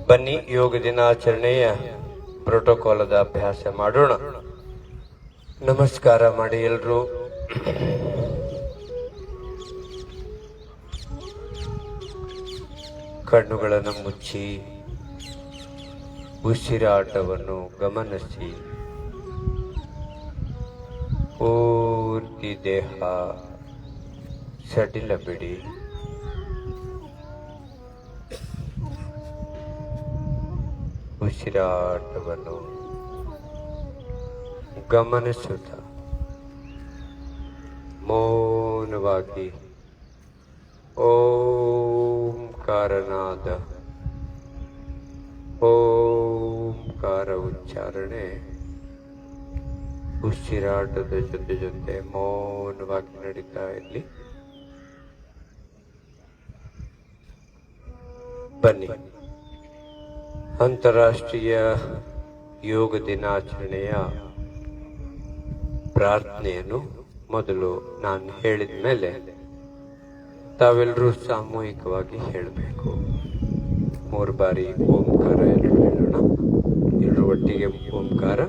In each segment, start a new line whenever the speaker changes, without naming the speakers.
ಬನ್ನಿ ಯೋಗ ದಿನಾಚರಣೆಯ ಪ್ರೋಟೋಕಾಲದ ಅಭ್ಯಾಸ ಮಾಡೋಣ. ನಮಸ್ಕಾರ ಮಾಡಿ ಎಲ್ರು. ಕಣ್ಣುಗಳನ್ನು ಮುಚ್ಚಿ ಉಸಿರಾಟವನ್ನು ಗಮನಿಸಿ. ಪೂರ್ತಿ ದೇಹ ಸಡಿಲ ಬಿಡಿ. ಉಸಿರಾಟವನ್ನು ಗಮನಿಸುತ್ತ ಮೌನವಾಗಿ ಓಂಕಾರನಾದ ಓಂಕಾರ ಉಚ್ಚಾರಣೆ ಉಸಿರಾಟದ ಜೊತೆ ಜೊತೆ ಮೌನವಾಗಿ ನಡೀತಾ ಇರಲಿ. ಬನ್ನಿ ಅಂತಾರಾಷ್ಟ್ರೀಯ ಯೋಗ ದಿನಾಚರಣೆಯ ಪ್ರಾರ್ಥನೆಯನ್ನು ಮೊದಲು ನಾನು ಹೇಳಿದ ಮೇಲೆ ತಾವೆಲ್ಲರೂ ಸಾಮೂಹಿಕವಾಗಿ ಹೇಳಬೇಕು. 3 ಬಾರಿ ಓಂಕಾರ ಎಲ್ಲರೂ ಹೇಳೋಣ. ಎಲ್ಲರೂ ಒಟ್ಟಿಗೆ ಓಂಕಾರ.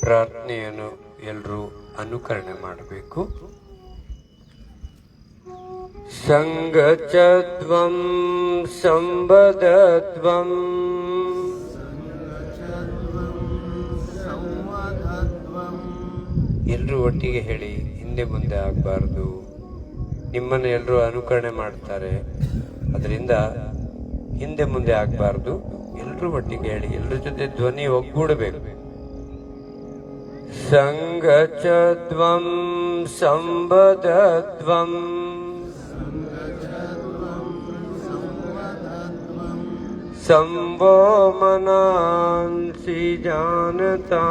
ಪ್ರಾರ್ಥನೆಯನ್ನು ಎಲ್ಲರೂ ಅನುಕರಣೆ ಮಾಡಬೇಕು. ಸಂಗಚತ್ವಂ ಸಂವದತ್ವಂ ಎಲ್ಲರೂ ಒಟ್ಟಿಗೆ ಹೇಳಿ. ಹಿಂದೆ ಮುಂದೆ ಆಗಬಾರ್ದು. ನಿಮ್ಮನ್ನು ಎಲ್ಲರೂ ಅನುಕರಣೆ ಮಾಡ್ತಾರೆ, ಅದರಿಂದ ಹಿಂದೆ ಮುಂದೆ ಆಗಬಾರ್ದು. ಎಲ್ಲರೂ ಒಟ್ಟಿಗೆ ಹೇಳಿ. ಎಲ್ಲರ ಜೊತೆ ಧ್ವನಿ ಒಗ್ಗೂಡಬೇಕು. ಸಂಗಚತ್ವಂ ಸಂವದತ್ವಂ ಸಂವೋ ಮನಾಂಸಿ ಜಾನತಾ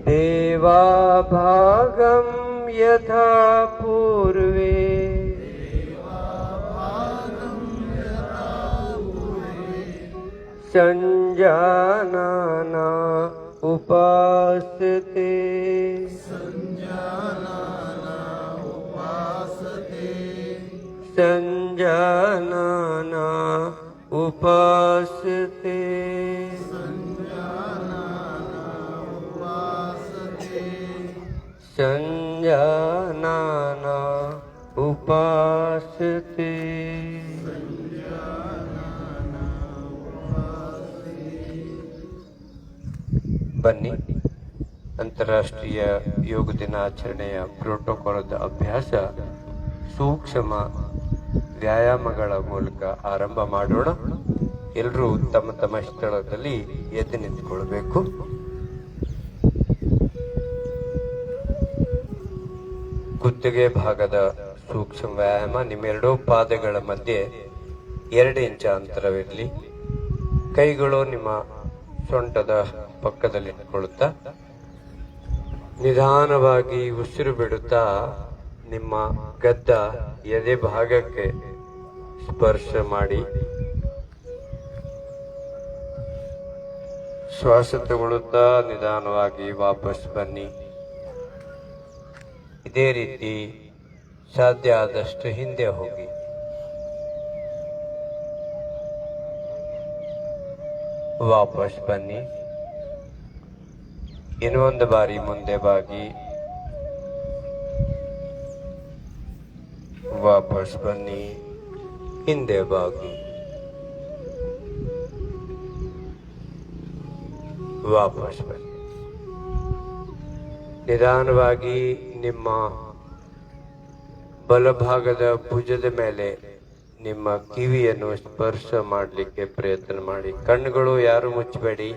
ದೇವಾ ಭಾಗಂ ಯಥಾ ಪೂರ್ವೇ ಸಂಜಾನನ ಉಪಾಸತೆ ಸಂಜಾನನ ಉಪಾಸತೆ ಸಂಜಾನನ ಉಪಾಸತೆ. ಬನ್ನಿ ಅಂತಾರಾಷ್ಟ್ರೀಯ ಯೋಗ ದಿನಾಚರಣೆಯ ಪ್ರೋಟೋಕಾಲದ ಅಭ್ಯಾಸ ಸೂಕ್ಷ್ಮ ವ್ಯಾಯಾಮಗಳ ಮೂಲಕ ಆರಂಭ ಮಾಡೋಣ. ಎಲ್ಲರೂ ತಮ್ಮ ತಮ್ಮ ಸ್ಥಳದಲ್ಲಿ ಎದ್ದು ನಿಂತುಕೊಳ್ಬೇಕು. ಕುತ್ತಿಗೆ ಭಾಗದ ಸೂಕ್ಷ್ಮ ವ್ಯಾಯಾಮ. ನಿಮ್ಮೆರಡೂ ಪಾದಗಳ ಮಧ್ಯೆ 2 ಇಂಚು ಅಂತರವಿರಲಿ. ಕೈಗಳು ನಿಮ್ಮ ಸೊಂಟದ ಪಕ್ಕದಲ್ಲಿ ಇಟ್ಕೊಳ್ಳುತ್ತಾ ನಿಧಾನವಾಗಿ ಉಸಿರು ಬಿಡುತ್ತಾ ನಿಮ್ಮ ಗದ್ದ ಎದೆ ಭಾಗಕ್ಕೆ ಸ್ಪರ್ಶ ಮಾಡಿ ಶ್ವಾಸ ತಗೊಳ್ಳುತ್ತಾ ನಿಧಾನವಾಗಿ ವಾಪಸ್ ಬನ್ನಿ. ಇದೇ ರೀತಿ ಸಾಧ್ಯ ಆದಷ್ಟು ಹಿಂದೆ ಹೋಗಿ. ವಾಪಸ್ ಬನ್ನಿ. ಇನ್ನೊಂದು ಬಾರಿ ಮುಂದೆ ಬಾಗಿ ವಾಪಸ್ ಬನ್ನಿ. ಹಿಂದೆ ಬಾಗಿ. ವಾಪಸ್ ಬನ್ನಿ. ನಿಧಾನವಾಗಿ ನಿಮ್ಮ ಬಲಭಾಗದ ಭುಜದ ಮೇಲೆ ನಿಮ್ಮ ಕಿವಿಯನ್ನು ಸ್ಪರ್ಶ ಮಾಡಲಿಕ್ಕೆ ಪ್ರಯತ್ನ ಮಾಡಿ. ಕಣ್ಣುಗಳು ಯಾರು ಮುಚ್ಚಬೇಡಿ.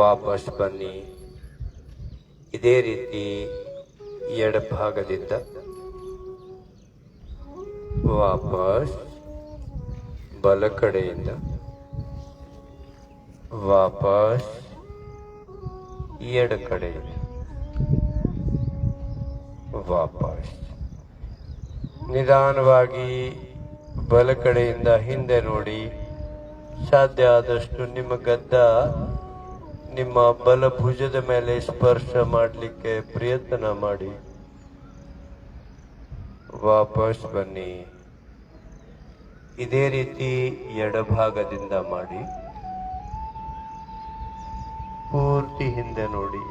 ವಾಪಸ್ ಬನ್ನಿ. ಇದೇ ರೀತಿ ಎಡಭಾಗದಿಂದ ವಾಪಸ್, ಬಲ ಕಡೆಯಿಂದ ವಾಪಸ್, ಎಡ ಕಡೆಯಿಂದ ವಾಪಸ್. ನಿಧಾನವಾಗಿ ಬಲ ಕಡೆಯಿಂದ ಹಿಂದೆ ನೋಡಿ. ಸಾಧ್ಯ ಆದಷ್ಟು ನಿಮ್ಮ ಗದ್ದ ನಿಮ್ಮ ಬಲ ಭುಜದ ಮೇಲೆ ಸ್ಪರ್ಶ ಮಾಡಲಿಕ್ಕೆ ಪ್ರಯತ್ನ ಮಾಡಿ. ವಾಪಸ್ ಬನ್ನಿ. ಇದೇ ರೀತಿ ಎಡಭಾಗದಿಂದ ಮಾಡಿ. ಪೂರ್ತಿ ಹಿಂದೆ ನೋಡಿ.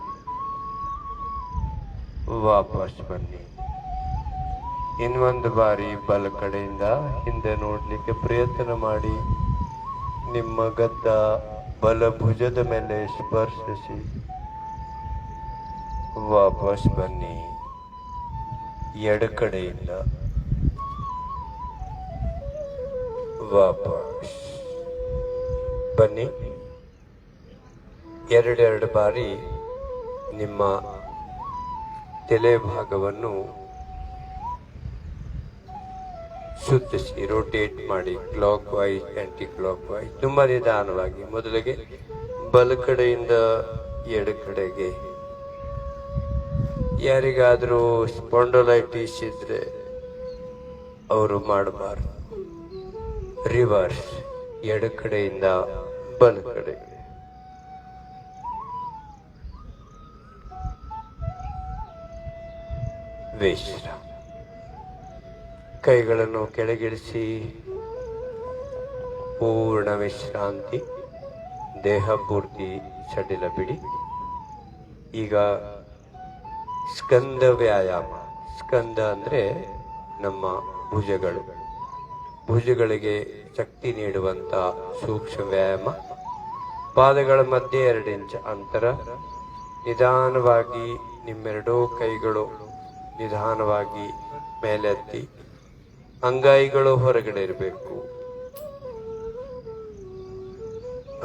ವಾಪಸ್ ಬನ್ನಿ. ಇನ್ನೊಂದು ಬಾರಿ ಬಲ ಕಡೆಯಿಂದ ಹಿಂದೆ ನೋಡ್ಲಿಕ್ಕೆ ಪ್ರಯತ್ನ ಮಾಡಿ. ನಿಮ್ಮ ಗದ್ದ ಬಲ ಭುಜದ ಮೇಲೆ ಸ್ಪರ್ಶಿಸಿ. ವಾಪಸ್ ಬನ್ನಿ. ಎಡ ಕಡೆಯಿಂದ ವಾಪಸ್ ಬನ್ನಿ. ಎರಡೆರಡು ಬಾರಿ ನಿಮ್ಮ ತಲೆ ಭಾಗವನ್ನು ಸುತ್ತಿಸಿ, ರೋಟೇಟ್ ಮಾಡಿ. Clockwise, anticlockwise. ತುಂಬಾ ನಿಧಾನವಾಗಿ. ಮೊದಲಿಗೆ ಬಲ ಕಡೆಯಿಂದ ಎಡ ಕಡೆಗೆ. ಯಾರಿಗಾದರೂ ಸ್ಪಾಂಡಲೈಟಿಸ್ ಇದ್ರೆ ಅವರು ಮಾಡಬಾರ್ದು. ರಿವರ್ಸ್, ಎಡ ಕಡೆಯಿಂದ ಬಲ ಕಡೆಗೆ. ವಿಶ್ರಾಮ. ಕೈಗಳನ್ನು ಕೆಳಗಿಳಿಸಿ. ಪೂರ್ಣ ವಿಶ್ರಾಂತಿ. ದೇಹ ಪೂರ್ತಿ ಸಡಿಲ ಬಿಡಿ. ಈಗ ಸ್ಕಂದ ವ್ಯಾಯಾಮ. ಸ್ಕಂದ ಅಂದ್ರೆ ನಮ್ಮ ಭುಜಗಳು. ಭುಜಗಳಿಗೆ ಶಕ್ತಿ ನೀಡುವಂತ ಸೂಕ್ಷ್ಮ ವ್ಯಾಯಾಮ. ಪಾದಗಳ ಮಧ್ಯೆ 2 ಇಂಚ್ ಅಂತರ. ನಿಧಾನವಾಗಿ ನಿಮ್ಮೆರಡೂ ಕೈಗಳು ನಿಧಾನವಾಗಿ ಮೇಲೆತ್ತಿ. ಅಂಗೈಗಳು ಹೊರಗಡೆ ಇರಬೇಕು.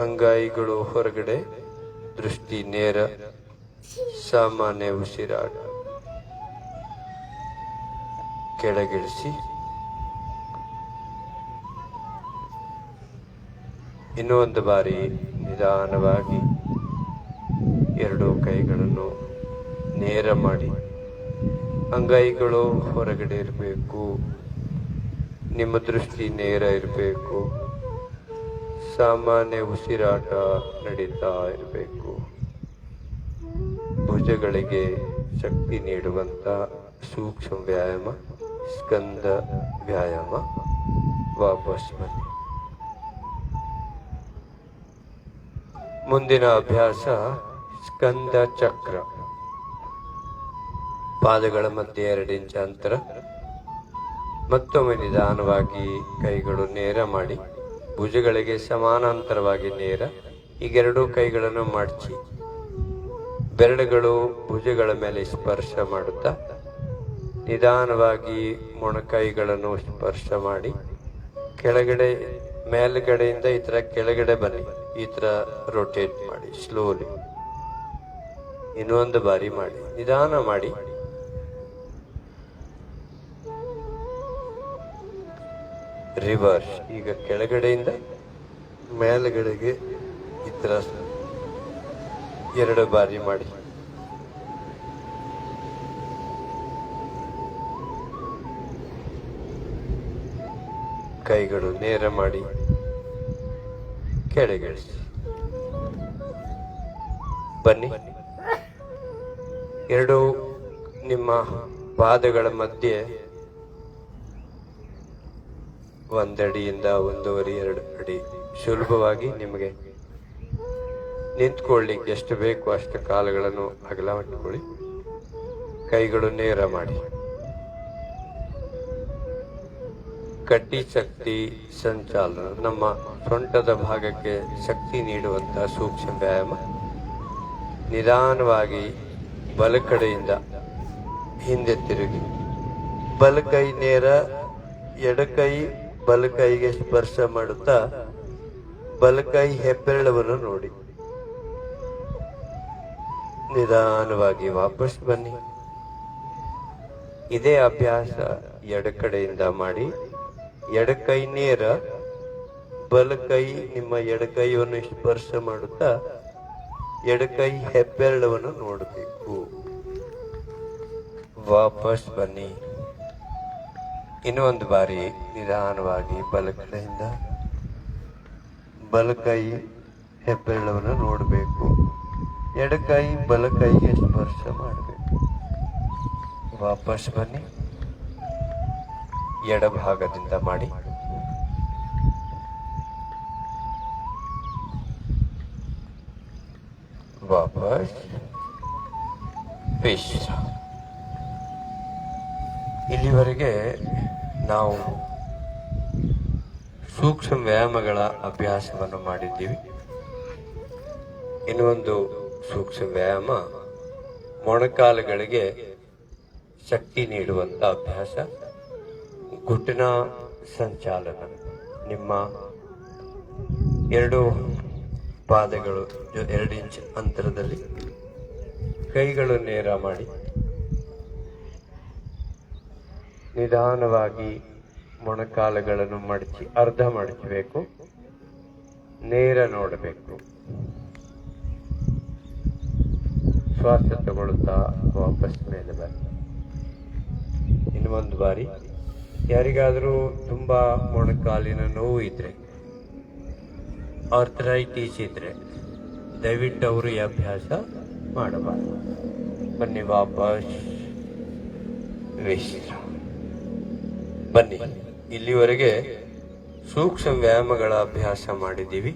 ಅಂಗೈಗಳು ಹೊರಗಡೆ. ದೃಷ್ಟಿ ನೇರ. ಸಾಮಾನ್ಯ ಉಸಿರಾಟ. ಕೆಳಗಿಳಿಸಿ. ಇನ್ನೊಂದು ಬಾರಿ ನಿಧಾನವಾಗಿ 2 ಕೈಗಳನ್ನು ನೇರ ಮಾಡಿ. ಅಂಗೈಗಳು ಹೊರಗಡೆ ಇರಬೇಕು. ನಿಮ್ಮ ದೃಷ್ಟಿ ನೇರ ಇರಬೇಕು. ಸಾಮಾನ್ಯ ಉಸಿರಾಟ ನಡೀತಾ ಇರಬೇಕು. ಭುಜಗಳಿಗೆ ಶಕ್ತಿ ನೀಡುವಂತ ಸೂಕ್ಷ್ಮ ವ್ಯಾಯಾಮ ಸ್ಕಂದ ವ್ಯಾಯಾಮ. ವಾಪಸ್ ಬನ್ನಿ. ಮುಂದಿನ ಅಭ್ಯಾಸ ಸ್ಕಂದ ಚಕ್ರ. ಪಾದಗಳ ಮಧ್ಯೆ 2 ಇಂಚ್ ಅಂತರ. ಮತ್ತೊಮ್ಮೆ ನಿಧಾನವಾಗಿ ಕೈಗಳು ನೇರ ಮಾಡಿ. ಭುಜಗಳಿಗೆ ಸಮಾನಾಂತರವಾಗಿ ನೇರ. ಈಗ 2 ಕೈಗಳನ್ನು ಮಡಚಿ. ಬೆರಳುಗಳು ಭುಜಗಳ ಮೇಲೆ ಸ್ಪರ್ಶ ಮಾಡುತ್ತಾ ನಿಧಾನವಾಗಿ ಮೊಣಕೈಗಳನ್ನು ಸ್ಪರ್ಶ ಮಾಡಿ. ಕೆಳಗಡೆ ಮೇಲ್ಗಡೆಯಿಂದ ಈ ತರ ಕೆಳಗಡೆ ಬನ್ನಿ. ಈ ತರ ರೊಟೇಟ್ ಮಾಡಿ ಸ್ಲೋಲಿ. ಇನ್ನೊಂದು ಬಾರಿ ಮಾಡಿ. ನಿಧಾನ ಮಾಡಿ. ರಿವರ್ಸ್. ಈಗ ಕೆಳಗಡೆಯಿಂದ ಮೇಲ್ಗಡೆಗೆ ಈ ತರ 2 ಬಾರಿ ಮಾಡಿ. ಕೈಗಳು ನೇರ ಮಾಡಿ ಕೆಳಗಿಳಿಸಿ. ಬನ್ನಿ. 2 ನಿಮ್ಮ ಪಾದಗಳ ಮಧ್ಯೆ 1 ಅಡಿಯಿಂದ 1.5-2 ಅಡಿ ಸುಲಭವಾಗಿ ನಿಮಗೆ ನಿಂತ್ಕೊಳ್ಳಿಕ್ಕೆ ಎಷ್ಟು ಬೇಕು ಅಷ್ಟು ಕಾಲುಗಳನ್ನು ಅಗಲ ಮಾಡಿಕೊಳ್ಳಿ. ಕೈಗಳು ನೇರ ಮಾಡಿ. ಕಟಿ ಶಕ್ತಿ ಸಂಚಾಲನ, ನಮ್ಮ ಸೊಂಟದ ಭಾಗಕ್ಕೆ ಶಕ್ತಿ ನೀಡುವಂತಹ ಸೂಕ್ಷ್ಮ ವ್ಯಾಯಾಮ. ನಿಧಾನವಾಗಿ ಬಲಕಡೆಯಿಂದ ಹಿಂದೆ ತಿರುಗಿ, ಬಲಕೈ ನೇರ, ಎಡಕೈ ಬಲಕೈಗೆ ಸ್ಪರ್ಶ ಮಾಡುತ್ತಾ ಬಲಕೈ ಹೆಬ್ಬೆರಳವನ್ನು ನೋಡಿ ನಿಧಾನವಾಗಿ ವಾಪಸ್ ಬನ್ನಿ. ಇದೇ ಅಭ್ಯಾಸ ಎಡಕಡೆಯಿಂದ ಮಾಡಿ. ಎಡಕೈ ನೇರ, ಬಲಕೈ ನಿಮ್ಮ ಎಡಕೈಯನ್ನು ಸ್ಪರ್ಶ ಮಾಡುತ್ತಾ ಎಡಕೈ ಹೆಬ್ಬೆರಳವನ್ನು ನೋಡಬೇಕು. ವಾಪಸ್ ಬನ್ನಿ. ಇನ್ನೊಂದು ಬಾರಿ ನಿಧಾನವಾಗಿ ಬಲಕಡೆಯಿಂದ ಬಲಕೈ ಹೆಬ್ಬೆರಳವನ್ನು ನೋಡಬೇಕು. ಎಡಕೈ ಬಲಕೈಗೆ ಸ್ಪರ್ಶ ಮಾಡಬೇಕು. ವಾಪಸ್ ಬನ್ನಿ. ಎಡಭಾಗದಿಂದ ಮಾಡಿ. ವಾಪಸ್ ವಿಶ್ರಾಮ. ಇಲ್ಲಿವರೆಗೆ ನಾವು ಸೂಕ್ಷ್ಮ ವ್ಯಾಯಾಮಗಳ ಅಭ್ಯಾಸವನ್ನು ಮಾಡಿದ್ದೀವಿ. ಇನ್ನೊಂದು ಸೂಕ್ಷ್ಮ ವ್ಯಾಯಾಮ ಮೊಣಕಾಲುಗಳಿಗೆ ಶಕ್ತಿ ನೀಡುವಂತ ಅಭ್ಯಾಸ, ಘುಟನ ಸಂಚಾಲನ. ನಿಮ್ಮ ಎರಡು ಪಾದಗಳು 2 ಇಂಚ್ ಅಂತರದಲ್ಲಿ, ಕೈಗಳು ನೇರ ಮಾಡಿ ನಿಧಾನವಾಗಿ ಮೊಣಕಾಲುಗಳನ್ನು ಮಡಚಿ, ಅರ್ಧ ಮಡಚಬೇಕು, ನೇರ ನೋಡಬೇಕು. ಶ್ವಾಸ ತಗೊಳ್ತಾ ವಾಪಸ್ ಮೇಲೆ ಬನ್ನಿ. ಇನ್ನೊಂದು ಬಾರಿ. ಯಾರಿಗಾದರೂ ತುಂಬಾ ಮೊಣಕಾಲಿನ ನೋವು ಇದ್ರೆ, ಆರ್ಥರೈಟಿಸ್ ಇದ್ರೆ ದಯವಿಟ್ಟು ಅವರು ಈ ಅಭ್ಯಾಸ ಮಾಡಬಾರದು. ಬನ್ನಿ, ವಾಪಸ್ ವಿಶ್ರಾಮ. ಬನ್ನಿ. ಇಲ್ಲಿವರೆಗೆ ಸೂಕ್ಷ್ಮ ವ್ಯಾಯಾಮಗಳ ಅಭ್ಯಾಸ ಮಾಡಿದ್ದೀವಿ.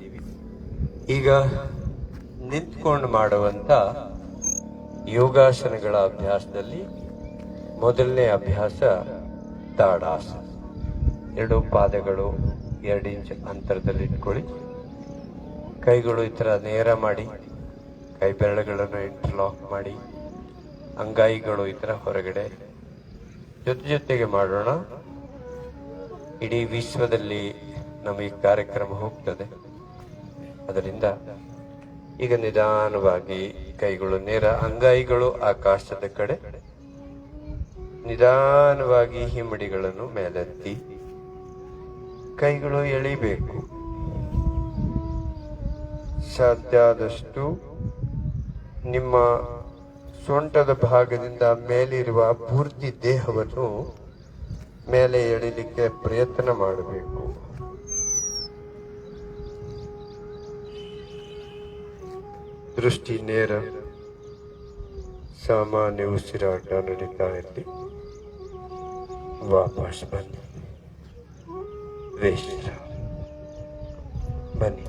ಈಗ ನಿಂತ್ಕೊಂಡು ಮಾಡುವಂತ ಯೋಗಾಸನಗಳ ಅಭ್ಯಾಸದಲ್ಲಿ ಮೊದಲನೇ ಅಭ್ಯಾಸ ತಾಡಾಸನ. 2 ಪಾದಗಳು 2 ಇಂಚ್ ಅಂತರದಲ್ಲಿ ಇಟ್ಕೊಳ್ಳಿ. ಕೈಗಳು ಈ ಥರ ನೇರ ಮಾಡಿ, ಕೈ ಬೆರಳುಗಳನ್ನು ಇಂಟರ್ಲಾಕ್ ಮಾಡಿ, ಅಂಗೈಗಳು ಈ ಥರ ಹೊರಗಡೆ. ಜೊತೆಗೆ ಮಾಡೋಣ. ಇಡೀ ವಿಶ್ವದಲ್ಲಿ ನಮ್ಮ ಈ ಕಾರ್ಯಕ್ರಮ ಹೋಗ್ತದೆ. ಅದರಿಂದ ಈಗ ನಿಧಾನವಾಗಿ ಕೈಗಳು ನೇರ, ಅಂಗೈಗಳು ಆಕಾಶದ ಕಡೆ, ನಿಧಾನವಾಗಿ ಹಿಮ್ಮಡಿಗಳನ್ನು ಮೇಲೆತ್ತಿ ಕೈಗಳು ಎಳಿಬೇಕು. ಸಾಧ್ಯ ಆದಷ್ಟು ನಿಮ್ಮ ಸೊಂಟದ ಭಾಗದಿಂದ ಮೇಲಿರುವ ಪೂರ್ತಿ ದೇಹವನ್ನು ಮೇಲೆ ಎಳಿಲಿಕ್ಕೆ ಪ್ರಯತ್ನ ಮಾಡಬೇಕು. ದೃಷ್ಟಿ ನೇರ, ಸಾಮಾನ್ಯ ಉಸಿರಾಟ ನಡೀತಾ ಇರಲಿ. ವಾಪಸ್ ಬನ್ನಿ. ವಿಶ್ರಾಮ. ಬನ್ನಿ.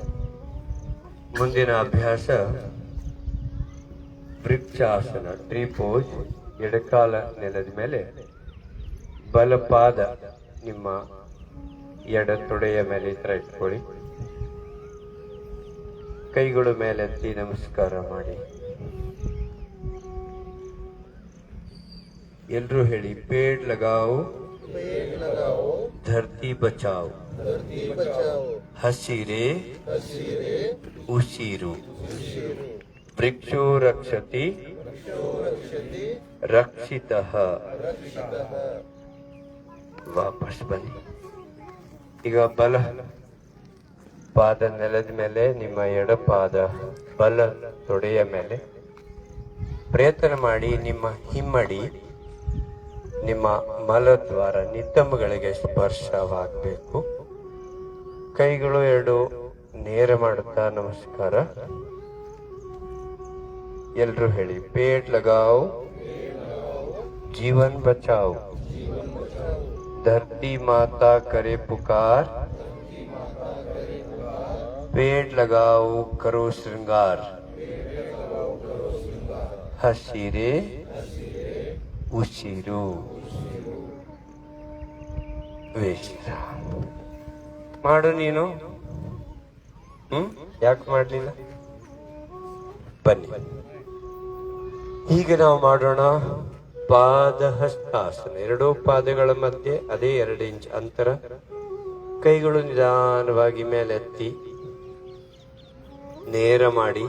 ಮುಂದಿನ ಅಭ್ಯಾಸ ವೃಕ್ಷಾಸನ, ಟ್ರೀ ಪೋಸ್. ಎಡಕಾಲ ನೆಲದ ಮೇಲೆ, ಬಲಪಾದ ನಿಮ್ಮ ಎಡ ತೊಡೆಯ ಮೇಲೆ ಈ ಥರ ಇಟ್ಕೊಳ್ಳಿ. ಕೈಗಳು ಮೇಲೆತ್ತಿ ನಮಸ್ಕಾರ ಮಾಡಿ. ಎಲ್ರೂ ಹೇಳಿ, ಪೇಡ್ ಲಗಾओ ಧರ್ತಿ ಬಚಾओ, ಹಸಿರೆ ಉಸಿರು, ವೃಕ್ಷೋ ರಕ್ಷತಿ ರಕ್ಷಿತಃ. ವಾಪಸ್ ಬನ್ನಿ. ಈಗ ಬಲ ಪಾದ ನೆಲದ ಮೇಲೆ, ನಿಮ್ಮ ಎಡಪಾದ ಬಲ ತೊಡೆಯ ಮೇಲೆ. ಪ್ರಯತ್ನ ಮಾಡಿ ನಿಮ್ಮ ಹಿಮ್ಮಡಿ ನಿಮ್ಮ ಮಲದ್ವಾರ ನಿತ್ತಂಬಗಳಿಗೆ ಸ್ಪರ್ಶವಾಗಬೇಕು. ಕೈಗಳು 2 ನೇರ ಮಾಡುತ್ತಾ ನಮಸ್ಕಾರ. ಎಲ್ರೂ ಹೇಳಿ, ಪೇಟ್ ಲಗಾओ जीवन बचाओ, धरती माता करे पुकार, पेड़ लगाओ करो श्रृंगार, ಹಸಿರೆ ಉಸಿರು. ವಿಶ್ರಾಮ ಮಾಡು ನೀನು. ಯಾಕೆ ಮಾಡ್ಲಿಲ್ಲ? ಬನ್ನಿ, ಈಗ ನಾವು ಮಾಡೋಣ ಪಾದ ಹಸ್ತಾಸನ. ಎರಡೂ ಪಾದಗಳ ಮಧ್ಯೆ ಅದೇ 2 ಇಂಚ್ ಅಂತರ. ಕೈಗಳು ನಿಧಾನವಾಗಿ ಮೇಲೆತ್ತಿ ನೇರ ಮಾಡಿ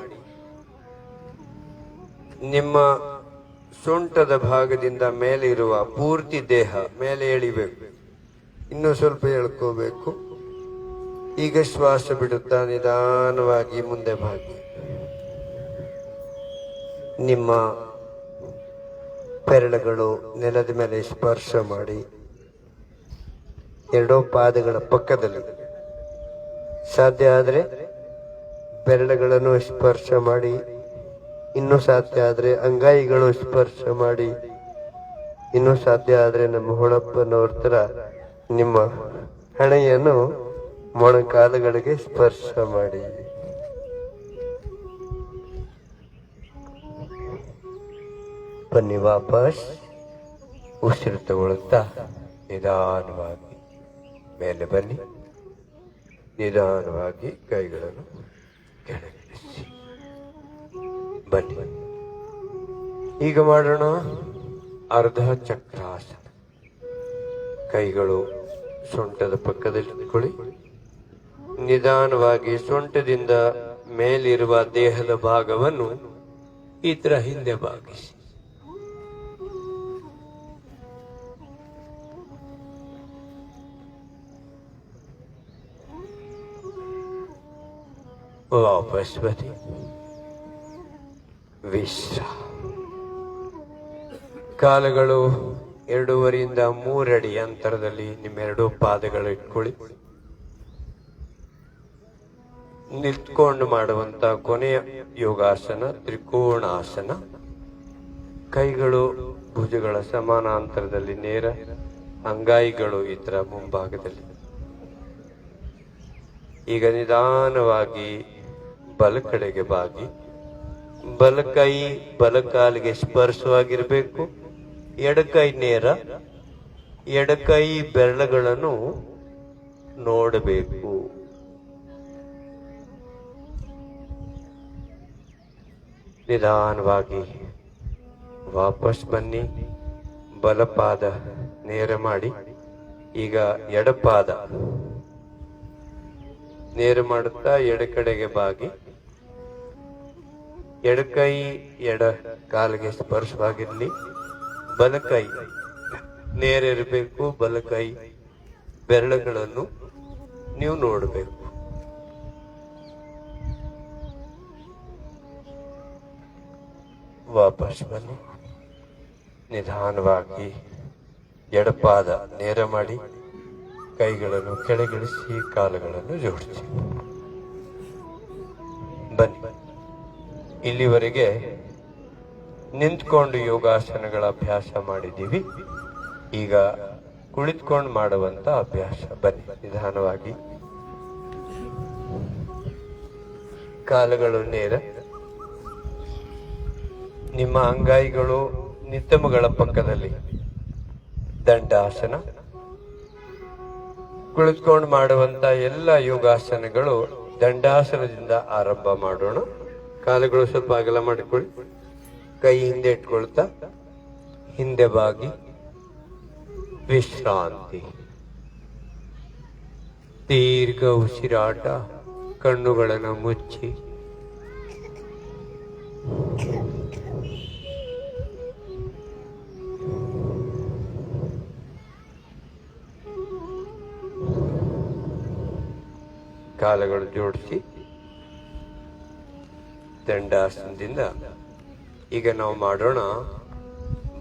ನಿಮ್ಮ ಸೊಂಟದ ಭಾಗದಿಂದ ಮೇಲೆ ಇರುವ ಪೂರ್ತಿ ದೇಹ ಮೇಲೆ ಎಳಿಬೇಕು. ಇನ್ನೂ ಸ್ವಲ್ಪ ಎಳ್ಕೋಬೇಕು. ಈಗ ಶ್ವಾಸ ಬಿಡುತ್ತಾ ನಿಧಾನವಾಗಿ ಮುಂದೆ ಭಾಗಿ. ನಿಮ್ಮ ಬೆರಳುಗಳು ನೆಲದ ಮೇಲೆ ಸ್ಪರ್ಶ ಮಾಡಿ ಎರಡೂ ಪಾದಗಳ ಪಕ್ಕದಲ್ಲಿ, ಸಾಧ್ಯ ಆದರೆ ಬೆರಳುಗಳನ್ನು ಸ್ಪರ್ಶ ಮಾಡಿ, ಇನ್ನೂ ಸಾಧ್ಯ ಆದರೆ ಅಂಗೈಗಳು ಸ್ಪರ್ಶ ಮಾಡಿ, ಇನ್ನೂ ಸಾಧ್ಯ ಆದರೆ ನಮ್ಮ ಹೊಳಪನವ್ರ ತರ ನಿಮ್ಮ ಹಣೆಯನ್ನು ಮೊಣಕಾಲುಗಳಿಗೆ ಸ್ಪರ್ಶ ಮಾಡಿ. ಬನ್ನಿ, ವಾಪಸ್ ಉಸಿರು ತಗೊಳ್ಳುತ್ತಾ ನಿಧಾನವಾಗಿ ಮೇಲೆ ಬನ್ನಿ. ನಿಧಾನವಾಗಿ ಕೈಗಳನ್ನು ಕೆಳಗಿಳಿಸಿ. ಬನ್ನಿ, ಈಗ ಮಾಡೋಣ ಅರ್ಧ ಚಕ್ರಾಸನ. ಕೈಗಳು ಸೊಂಟದ ಪಕ್ಕದಲ್ಲಿ ಇಟ್ಕೊಳ್ಳಿ. ನಿಧಾನವಾಗಿ ಸೊಂಟದಿಂದ ಮೇಲಿರುವ ದೇಹದ ಭಾಗವನ್ನು ಈ ತರ ಹಿಂದೆ ಬಾಗಿಸಿ. ವಾಪಸ್ ಬನ್ನಿ. ವಿಶ್ರಾಮ. ಕಾಲುಗಳು 2.5 ಇಂದ 3 ಅಡಿ ಅಂತರದಲ್ಲಿ ನಿಮ್ಮೆರಡೂ ಪಾದಗಳು ಇಟ್ಕೊಳ್ಳಿ. ನಿಂತ್ಕೊಂಡು ಮಾಡುವಂತ ಕೊನೆಯ ಯೋಗಾಸನ ತ್ರಿಕೋಣಾಸನ. ಕೈಗಳು ಭುಜಗಳ ಸಮಾನಾಂತರದಲ್ಲಿ ನೇರ, ಅಂಗೈಗಳು ಈ ತರ ಮುಂಭಾಗದಲ್ಲಿ. ಈಗ ನಿಧಾನವಾಗಿ ಬಲ ಕಡೆಗೆ ಬಾಗಿ. ಬಲಕೈ ಬಲಕಾಲಿಗೆ ಸ್ಪರ್ಶವಾಗಿರಬೇಕು. ಎಡಕೈ ನೇರ. ಎಡಕೈ ಬೆರಳುಗಳನ್ನು ನೋಡಬೇಕು. ನಿಧಾನವಾಗಿ ವಾಪಸ್ ಬನ್ನಿ. ಬಲಪಾದ ನೇರ ಮಾಡಿ. ಈಗ ಎಡಪಾದ ನೇರ ಮಾಡುತ್ತಾ ಎಡ ಕಡೆಗೆ ಬಾಗಿ. ಎಡಕೈ ಎಡ ಕಾಲಿಗೆ ಸ್ಪರ್ಶವಾಗಿರ್ಲಿ. ಬಲಕೈ ನೇರ ಇರಬೇಕು. ಬಲಕೈ ಬೆರಳುಗಳನ್ನು ನೀವು ನೋಡಬೇಕು. ವಾಪಸ್ ಬನ್ನಿ. ನಿಧಾನವಾಗಿ ಎಡಪಾದ ನೇರ ಮಾಡಿ. ಕೈಗಳನ್ನು ಕೆಳಗಿಳಿಸಿ, ಕಾಲುಗಳನ್ನು ಜೋಡಿಸಿ. ಬನ್ನಿ, ಇಲ್ಲಿವರೆಗೆ ನಿಂತ್ಕೊಂಡು ಯೋಗಾಸನಗಳ ಅಭ್ಯಾಸ ಮಾಡಿದ್ದೀವಿ. ಈಗ ಕುಳಿತುಕೊಂಡು ಮಾಡುವಂತ ಅಭ್ಯಾಸ. ಬನ್ನಿ, ನಿಧಾನವಾಗಿ ಕಾಲುಗಳು ನೇರ. ನಿಮ್ಮ ಅಂಗೈಗಳು ನಿತ್ತಮಗಳ ಪಕ್ಕದಲ್ಲಿ. ದಂಡಾಸನ. ಕುಳಿತುಕೊಂಡು ಮಾಡುವಂತ ಎಲ್ಲ ಯೋಗಾಸನಗಳು ದಂಡಾಸನದಿಂದ ಆರಂಭ ಮಾಡೋಣ. ಕಾಲುಗಳು ಸ್ವಲ್ಪ ಅಗಲ ಮಾಡಿಕೊಳ್ಳಿ. ಕೈ ಹಿಂದೆ ಇಟ್ಕೊಳ್ತಾ ಹಿಂದೆ ಬಾಗಿ ವಿಶ್ರಾಂತಿ. ದೀರ್ಘ ಉಸಿರಾಟ. ಕಣ್ಣುಗಳನ್ನು ಮುಚ್ಚಿ ಕಾಲುಗಳು ಜೋಡಿಸಿ ದಂಡಾಸನದಿಂದ ಈಗ ನಾವು ಮಾಡೋಣ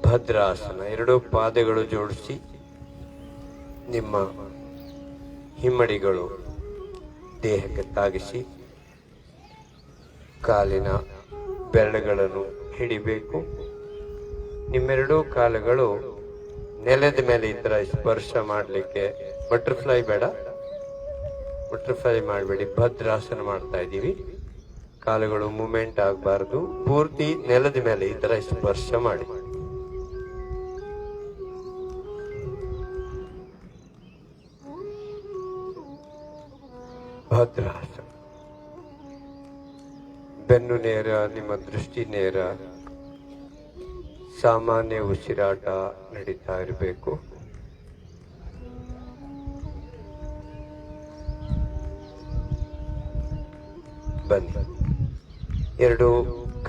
ಭದ್ರಾಸನ. ಎರಡೂ ಪಾದಗಳು ಜೋಡಿಸಿ ನಿಮ್ಮ ಹಿಮ್ಮಡಿಗಳು ದೇಹಕ್ಕೆ ತಾಗಿಸಿ ಕಾಲಿನ ಬೆರಳುಗಳನ್ನು ಹಿಡಿಬೇಕು. ನಿಮ್ಮೆರಡೂ ಕಾಲುಗಳು ನೆಲದ ಮೇಲೆ ಈ ತರ ಸ್ಪರ್ಶ ಮಾಡಲಿಕ್ಕೆ. ಬಟರ್ಫ್ಲೈ ಬೇಡ, ಬಟರ್ಫ್ಲೈ ಮಾಡಬೇಡಿ. ಭದ್ರಾಸನ ಮಾಡ್ತಾ ಇದ್ದೀವಿ. ಕಾಲುಗಳು ಮೂವ್ಮೆಂಟ್ ಆಗಬಾರ್ದು. ಪೂರ್ತಿ ನೆಲದ ಮೇಲೆ ಈ ತರ ಸ್ಪರ್ಶ ಮಾಡಿ. ಭದ್ರಾಸನ. ಬೆನ್ನು ನೇರ, ನಿಮ್ಮ ದೃಷ್ಟಿ ನೇರ, ಸಾಮಾನ್ಯ ಉಸಿರಾಟ ನಡೀತಾ ಇರಬೇಕು. ಬನ್ನಿ, ಎರಡು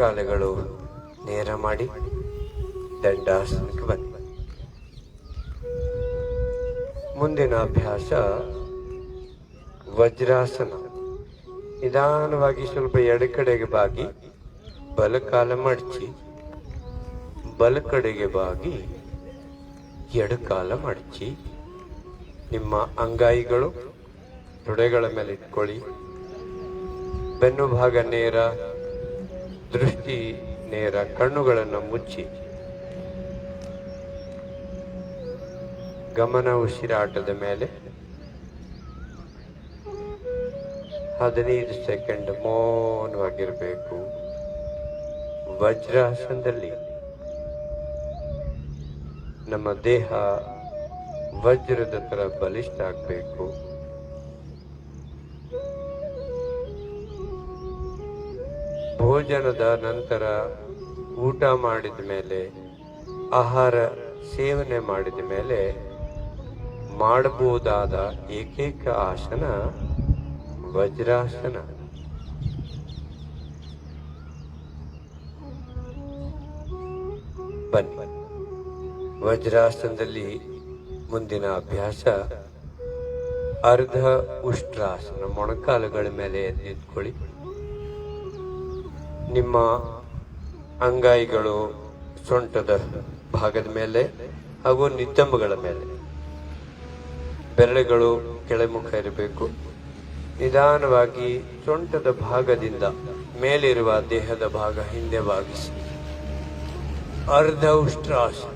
ಕಾಲುಗಳು ನೇರ ಮಾಡಿ ದಂಡಾಸನಕ್ಕೆ ಬನ್ನಿ. ಮುಂದಿನ ಅಭ್ಯಾಸ ವಜ್ರಾಸನ. ನಿಧಾನವಾಗಿ ಸ್ವಲ್ಪ ಎಡಕಡೆಗೆ ಬಾಗಿ ಬಲಕಾಲ ಮಡಚಿ, ಬಲಕಡೆಗೆ ಬಾಗಿ ಎಡಕಾಲ ಮಡಚಿ, ನಿಮ್ಮ ಅಂಗೈಗಳು ತೊಡೆಗಳ ಮೇಲೆ ಇಟ್ಕೊಳ್ಳಿ. ಬೆನ್ನು ಭಾಗ ನೇರ, ದೃಷ್ಟಿ ನೇರ, ಕಣ್ಣುಗಳನ್ನು ಮುಚ್ಚಿ ಗಮನ ಉಸಿರಾಟದ ಮೇಲೆ 15 ಸೆಕೆಂಡ್ ಮೌನವಾಗಿರಬೇಕು. ವಜ್ರಾಸನದಲ್ಲಿ ನಮ್ಮ ದೇಹ ವಜ್ರದ ತರ ಬಲಿಷ್ಠ ಆಗಬೇಕು. ಭೋಜನದ ನಂತರ ಊಟ ಮಾಡಿದ ಮೇಲೆ, ಆಹಾರ ಸೇವನೆ ಮಾಡಿದ ಮೇಲೆ ಮಾಡಬಹುದಾದ ಏಕೈಕ ಆಸನ ವಜ್ರಾಸನ. ಬನ್ನಿ, ವಜ್ರಾಸನದಲ್ಲಿ ಮುಂದಿನ ಅಭ್ಯಾಸ ಅರ್ಧ ಉಷ್ಟ್ರಾಸನ. ಮೊಣಕಾಲುಗಳ ಮೇಲೆ ನಿಂತ್ಕೊಳ್ಳಿ. ನಿಮ್ಮ ಅಂಗೈಗಳು ಸೊಂಟದ ಭಾಗದ ಮೇಲೆ ಹಾಗೂ ನಿತಂಬಗಳ ಮೇಲೆ, ಬೆರಳುಗಳು ಕೆಳಮುಖ ಇರಬೇಕು. ನಿಧಾನವಾಗಿ ಸೊಂಟದ ಭಾಗದಿಂದ ಮೇಲಿರುವ ದೇಹದ ಭಾಗ ಹಿಂದೆ ಭಾಗಿಸಿ ಅರ್ಧ ಉಷ್ಟ್ರಾಸನ.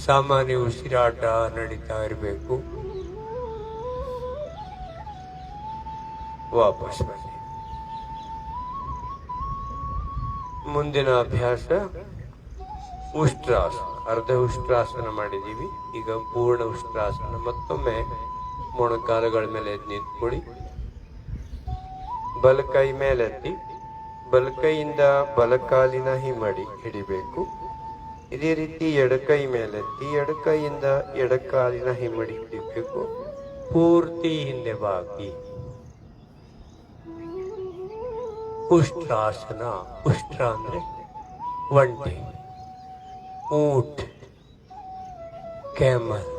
ಸಾಮಾನ್ಯ ಉಸಿರಾಟ ನಡೀತಾ ಇರಬೇಕು. ವಾಪಸ್ ಬನ್ನಿ. ಮುಂದಿನ ಅಭ್ಯಾಸ ಉಷ್ಟ್ರಾಸನ. ಅರ್ಧ ಉಷ್ಟ್ರಾಸನ ಮಾಡಿದೀವಿ, ಈಗ ಪೂರ್ಣ ಉಷ್ಟ್ರಾಸನ. ಮತ್ತೊಮ್ಮೆ ಮೊಣಕಾಲುಗಳ ಮೇಲೆ ನಿಂತ್ಕೊಳ್ಳಿ. ಬಲಕೈ ಮೇಲೆತ್ತಿ, ಬಲಕೈಯಿಂದ ಬಲಕಾಲಿನ ಹಿಮ್ಮಡಿ ಹಿಡಿಬೇಕು. ಇದೇ ರೀತಿ ಎಡಕೈ ಮೇಲೆತ್ತಿ, ಎಡಕೈಯಿಂದ ಎಡಕಾಲಿನ ಹಿಮ್ಮಡಿ ಹಿಡಿಬೇಕು. ಪೂರ್ತಿ ಹಿಂದೆ ಬಾಗಿ ಉಷ್ಟ್ರಾಸನ. ಉಷ್ಟ್ರ ಅಂದ್ರೆ ಒಂಟೆ, ಊಟ್, ಕ್ಯಾಮಲ್.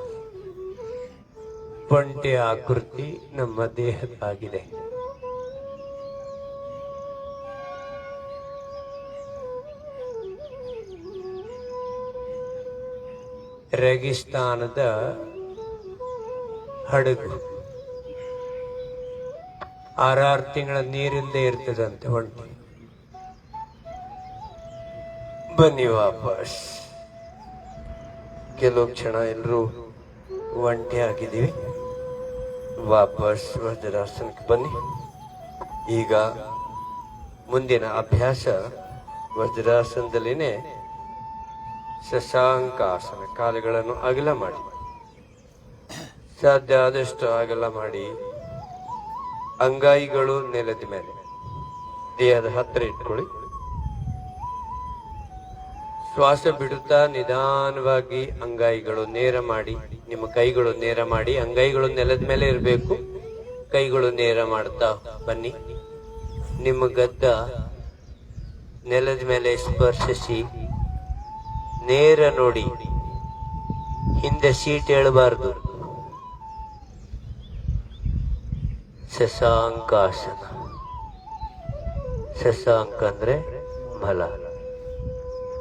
ಒಂಟೆ ಆಕೃತಿ ನಮ್ಮ ದೇಹದಾಗಿದೆ. ರೇಗಿಸ್ತಾನದ ಹಡಗು. 6 ತಿಂಗಳ ನೀರಿಲ್ಲದೆ ಇರ್ತದಂತೆ ಒಂಟೆ. ಬನ್ನಿ ವಾಪಸ್. ಕೆಲವು ಕ್ಷಣ ಎಲ್ಲರೂ ಒಂಟೆ ಆಗಿದ್ದೀವಿ. ವಾಪಸ್ ವಜ್ರಾಸನಕ್ಕೆ ಬನ್ನಿ. ಈಗ ಮುಂದಿನ ಅಭ್ಯಾಸ ವಜ್ರಾಸನದಲ್ಲಿನೇ ಶಶಾಂಕಾಸನ. ಕಾಲುಗಳನ್ನು ಅಗಲ ಮಾಡಿ, ಸಾಧ್ಯ ಆದಷ್ಟು ಅಗಲ ಮಾಡಿ. ಅಂಗೈಗಳು ನೆಲದ ಮೇಲೆ, ದೇಹದ ಹತ್ತಿರ ಇಟ್ಕೊಳ್ಳಿ. ಶ್ವಾಸ ಬಿಡುತ್ತಾ ನಿಧಾನವಾಗಿ ಅಂಗೈಗಳು ನೇರ ಮಾಡಿ, ನಿಮ್ಮ ಕೈಗಳು ನೇರ ಮಾಡಿ. ಅಂಗೈಗಳು ನೆಲದ ಮೇಲೆ ಇರಬೇಕು, ಕೈಗಳು ನೇರ ಮಾಡ್ತಾ ಬನ್ನಿ. ನಿಮ್ಮ ಗದ್ದ ನೆಲದ ಮೇಲೆ ಸ್ಪರ್ಶಿಸಿ ನೇರ ನೋಡಿ. ಹಿಂದೆ ಸೀಟ್ ಹೇಳಬಾರ್ದು. ಶಶಾಂಕಾಸನ. ಶಶಾಂಕ ಅಂದ್ರೆ ಮಲ,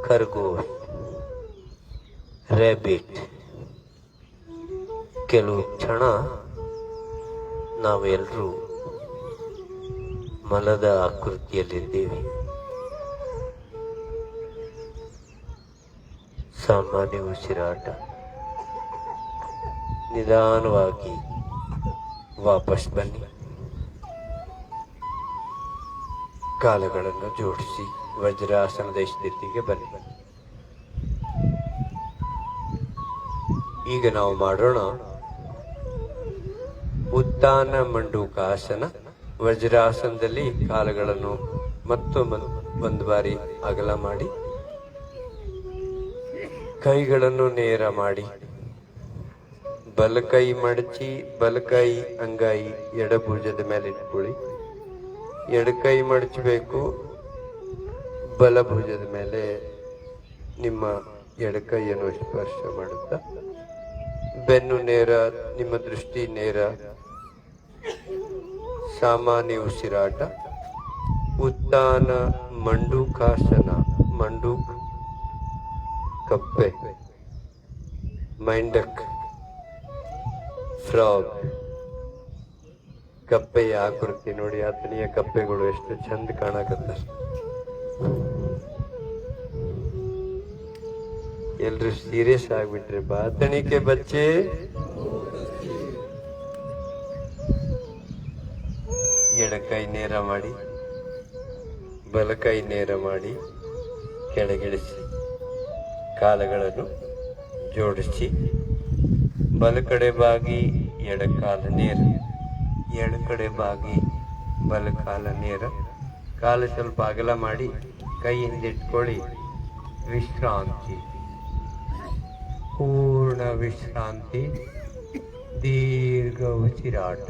ಖರ್ಗೋಶ್, ರ್ಯಾಬಿಟ್. ಕೆಲವು ಕ್ಷಣ ನಾವೆಲ್ಲರೂ ಮಲದ ಆಕೃತಿಯಲ್ಲಿದ್ದೀವಿ. ಸಾಮಾನ್ಯ ಉಸಿರಾಟ. ನಿಧಾನವಾಗಿ ವಾಪಸ್ ಬನ್ನಿ. ಕಾಲುಗಳನ್ನು ಜೋಡಿಸಿ ವಜ್ರಾಸನದ ಸ್ಥಿತಿಗೆ ಬನ್ನಿ. ಈಗ ನಾವು ಮಾಡೋಣ ಉತ್ಥಾನ ಮಂಡೂಕಾಸನ. ವಜ್ರಾಸನದಲ್ಲಿ ಕಾಲುಗಳನ್ನು ಒಂದು ಬಾರಿ ಅಗಲ ಮಾಡಿ, ಕೈಗಳನ್ನು ನೇರ ಮಾಡಿ, ಬಲಕೈ ಮಡಚಿ ಬಲಕೈ ಅಂಗಾಯಿ ಎಡಭುಜದ ಮೇಲೆ ಇಟ್ಕೊಳ್ಳಿ. ಎಡಕೈ ಮಡಚಬೇಕು, ಬಲಭುಜದ ಮೇಲೆ ನಿಮ್ಮ ಎಡಕೈಯನ್ನು ಸ್ಪರ್ಶ ಮಾಡುತ್ತಾ, ಬೆನ್ನು ನೇರ, ನಿಮ್ಮ ದೃಷ್ಟಿ ನೇರ, ಸಾಮಾನ್ಯ ಉಸಿರಾಟ. ಉತ್ಥಾನ ಮಂಡೂಕಾಸನ. ಮಂಡೂಕ್ ಕಪ್ಪೆ, ಮೈಂಡಕ್ ಫ್ರಾಗ್, ಕಪ್ಪೆಯ ಆಕೃತಿ ನೋಡಿ. ಆತನಿಯ ಕಪ್ಪೆಗಳು ಎಷ್ಟು ಚಂದ ಕಾಣಕತ್ತ. ಎಲ್ರು ಸೀರಿಯಸ್ ಆಗ್ಬಿಟ್ರಿ. ಬಾತಣಿಕೆ ಬಚ್ಚೆ. ಎಡಕೈ ನೇರ ಮಾಡಿ, ಬಲಕೈ ನೇರ ಮಾಡಿ, ಕೆಳಗಿಳಿಸಿ, ಕಾಲುಗಳನ್ನು ಜೋಡಿಸಿ, ಬಲಕಡೆ ಬಾಗಿ ಎಡಕಾಲ ನೇರ, ಎಡಕಡೆ ಬಾಗಿ ಬಲಕಾಲ ನೇರ. ಕಾಲು ಸ್ವಲ್ಪ ಅಗಲ ಮಾಡಿ, ಕೈ ಹಿಂದಿಟ್ಕೊಳ್ಳಿ. ವಿಶ್ರಾಂತಿ, ಪೂರ್ಣ ವಿಶ್ರಾಂತಿ, ದೀರ್ಘ ಉಸಿರಾಟ.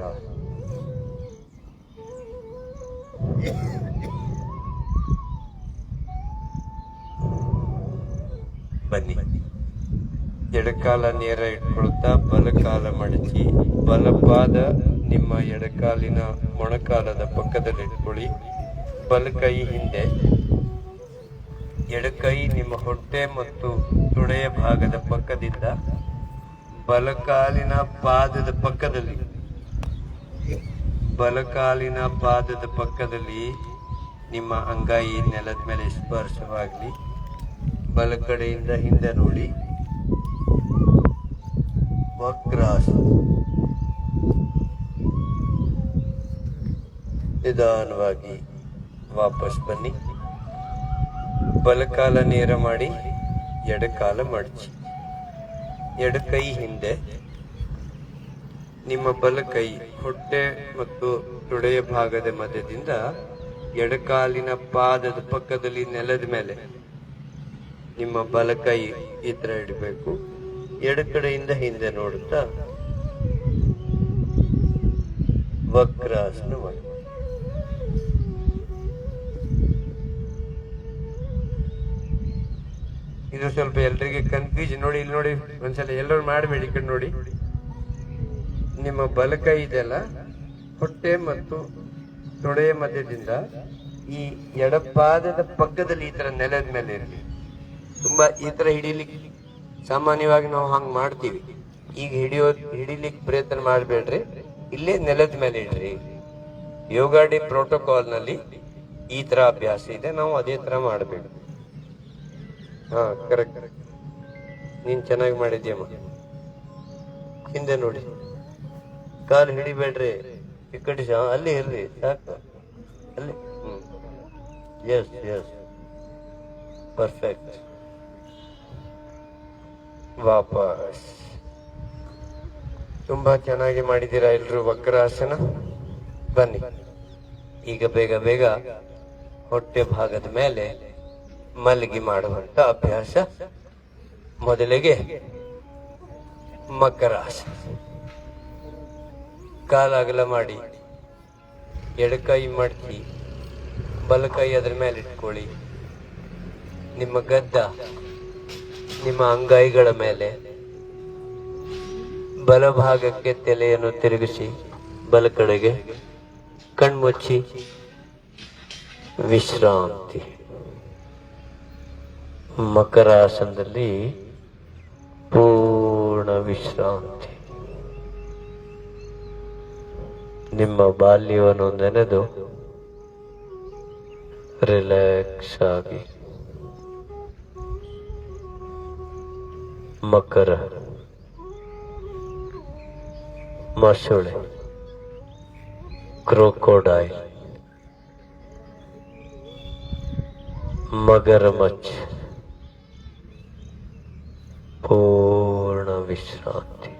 ಬನ್ನಿ. ಎಡಕಾಲ ನೇರ ಇಟ್ಕೊಳ್ತಾ ಬಲಕಾಲ ಮಡಚಿ, ಬಲಪಾದ ನಿಮ್ಮ ಎಡಕಾಲಿನ ಮೊಣಕಾಲದ ಪಕ್ಕದಲ್ಲಿ ಇಟ್ಕೊಳ್ಳಿ. ಬಲಕೈ ಹಿಂದೆ, ಎಡಕೈ ನಿಮ್ಮ ಹೊಟ್ಟೆ ಮತ್ತು ತೊಡೆಯ ಭಾಗದ ಪಕ್ಕದಿಂದ ಬಲಕಾಲಿನ ಪಾದದ ಪಕ್ಕದಲ್ಲಿ, ಬಲಕಾಲಿನ ಪಾದದ ಪಕ್ಕದಲ್ಲಿ ನಿಮ್ಮ ಅಂಗಾಯಿ ನೆಲದ ಮೇಲೆ ಸ್ಪರ್ಶವಾಗಲಿ. ಬಲಕಡೆಯಿಂದ ಹಿಂದೆ ನೋಡಿ, ವಕ್ರಾಸನ. ನಿಧಾನವಾಗಿ ವಾಪಸ್ ಬನ್ನಿ. ಬಲಕಾಲ ನೇರ ಮಾಡಿ, ಎಡಕಾಲ ಮಡಚಿ, ಎಡಕೈ ಹಿಂದೆ, ನಿಮ್ಮ ಬಲಕೈ ಹೊಟ್ಟೆ ಮತ್ತು ತೊಡೆಯ ಭಾಗದ ಮಧ್ಯದಿಂದ ಎಡಕಾಲಿನ ಪಾದದ ಪಕ್ಕದಲ್ಲಿ ನೆಲದ ಮೇಲೆ ನಿಮ್ಮ ಬಲಕೈ ಈ ತರ ಇಡಬೇಕು. ಎಡಕಡೆಯಿಂದ ಹಿಂದೆ ನೋಡುತ್ತಾ ವಕ್ರಾಸನ ಮಾಡಿ. ಇದು ಸ್ವಲ್ಪ ಎಲ್ರಿಗೆ ಕನ್ಫ್ಯೂಷನ್. ನೋಡಿ, ಇಲ್ಲಿ ನೋಡಿ, ಒಂದ್ಸಲ ಎಲ್ಲರೂ ಮಾಡಬೇಡಿ. ಈ ಕಡೆ ನೋಡಿ, ನಿಮ್ಮ ಬಲಕೈ ಇದೆಲ್ಲ ಹೊಟ್ಟೆ ಮತ್ತು ತೊಡೆಯ ಮಧ್ಯದಿಂದ ಈ ಎಡಪಾದದ ಪಕ್ಕದಲ್ಲಿ ಈ ತರ ನೆಲದ ಮೇಲೆ ಇರಲಿ. ತುಂಬಾ ಈ ತರ ಹಿಡಿಲಿಕ್ಕೆ ಸಾಮಾನ್ಯವಾಗಿ ನಾವು ಹಂಗ್ ಮಾಡ್ತೀವಿ. ಈಗ ಹಿಡಿಲಿಕ್ಕೆ ಪ್ರಯತ್ನ ಮಾಡಬೇಡ್ರಿ, ಇಲ್ಲೇ ನೆಲದ ಮೇಲೆ ಇಡ್ರಿ. ಯೋಗ ಡೇ ಪ್ರೋಟೋಕಾಲ್ ನಲ್ಲಿ ಈ ತರ ಅಭ್ಯಾಸ ಇದೆ, ನಾವು ಅದೇ ತರ ಮಾಡಬೇಕು. ಹಾ, ಕರೆಕ್ಟ್. ನೀನ್ ಚೆನ್ನಾಗಿ ಮಾಡಿದ್ಯಮ್ಮ. ಹಿಂದೆ ನೋಡಿ, ಕಾಲು ಹಿಡಿಬೇಡ್ರಿ, ಈ ಕಡೆ ಅಲ್ಲಿ ಇರ್ರಿ, ಸಾಕು. ಅಲ್ಲಿ ಎಸ್ ಎಸ್, ಪರ್ಫೆಕ್ಟ್. ವಾಪಸ್. ತುಂಬಾ ಚೆನ್ನಾಗಿ ಮಾಡಿದ್ದೀರಾ ಎಲ್ರು ವಕ್ರಾಸನ. ಬನ್ನಿ, ಈಗ ಬೇಗ ಬೇಗ ಹೊಟ್ಟೆ ಭಾಗದ ಮೇಲೆ ಮಲಗಿ ಮಾಡುವಂತ ಅಭ್ಯಾಸ. ಮೊದಲಿಗೆ ಮಕರಾಸನ. ಕಾಲ ಅಗಲ ಮಾಡಿ, ಎಡಕೈ ಮಡಚಿ, ಬಲಕೈ ಅದರ ಮೇಲೆ ಇಟ್ಕೊಳ್ಳಿ. ನಿಮ್ಮ ಗದ್ದ ನಿಮ್ಮ ಅಂಗೈಗಳ ಮೇಲೆ, ಬಲಭಾಗಕ್ಕೆ ತಲೆಯನ್ನು ತಿರುಗಿಸಿ ಬಲಕಡೆಗೆ, ಕಣ್ಮುಚ್ಚಿ ವಿಶ್ರಾಂತಿ. ಮಕರಾಸನದಲ್ಲಿ ಪೂರ್ಣ ವಿಶ್ರಾಂತಿ. ನಿಮ್ಮ ಬಾಲ್ಯವನ್ನು ನೆನೆದು ರಿಲ್ಯಾಕ್ಸ್ ಆಗಿ. ಮಕರ, ಮೊಸಳೆ, ಕ್ರೋಕೋಡೈಲ್, ಮಗರಮಚ್ಚ, ಪೂರ್ಣ ವಿಶ್ರಾಂತಿ.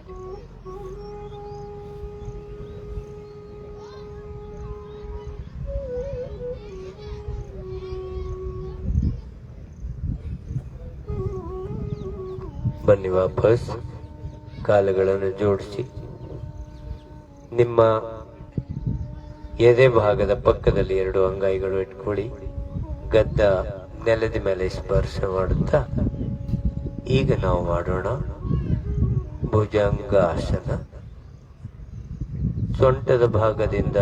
ಬನ್ನಿ ವಾಪಸ್ ಕಾಲುಗಳನ್ನು ಜೋಡಿಸಿ ನಿಮ್ಮ ಎದೆ ಭಾಗದ ಪಕ್ಕದಲ್ಲಿ 2 ಅಂಗೈಗಳು ಇಟ್ಕೊಳ್ಳಿ. ಗದ್ದ ನೆಲದ ಮೇಲೆ ಸ್ಪರ್ಶ ಮಾಡುತ್ತಾ ಈಗ ನಾವು ಮಾಡೋಣ ಭುಜಂಗಾಸನ. ಸೊಂಟದ ಭಾಗದಿಂದ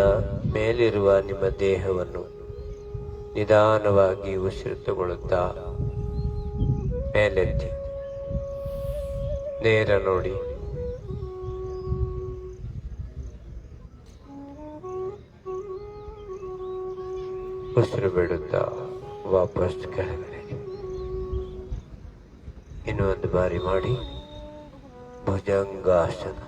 ಮೇಲಿರುವ ನಿಮ್ಮ ದೇಹವನ್ನು ನಿಧಾನವಾಗಿ ಉಸಿರು ತಗೊಳ್ಳುತ್ತಾ ಮೇಲೆತ್ತಿ ನೇರ ನೋಡಿ. ಉಸಿರು ಬಿಡುತ್ತಾ ವಾಪಸ್ ಕೆಳಗಡೆ. ಇನ್ನು ಒಂದು ಬಾರಿ ಮಾಡಿ ಭುಜಂಗಾಸನ.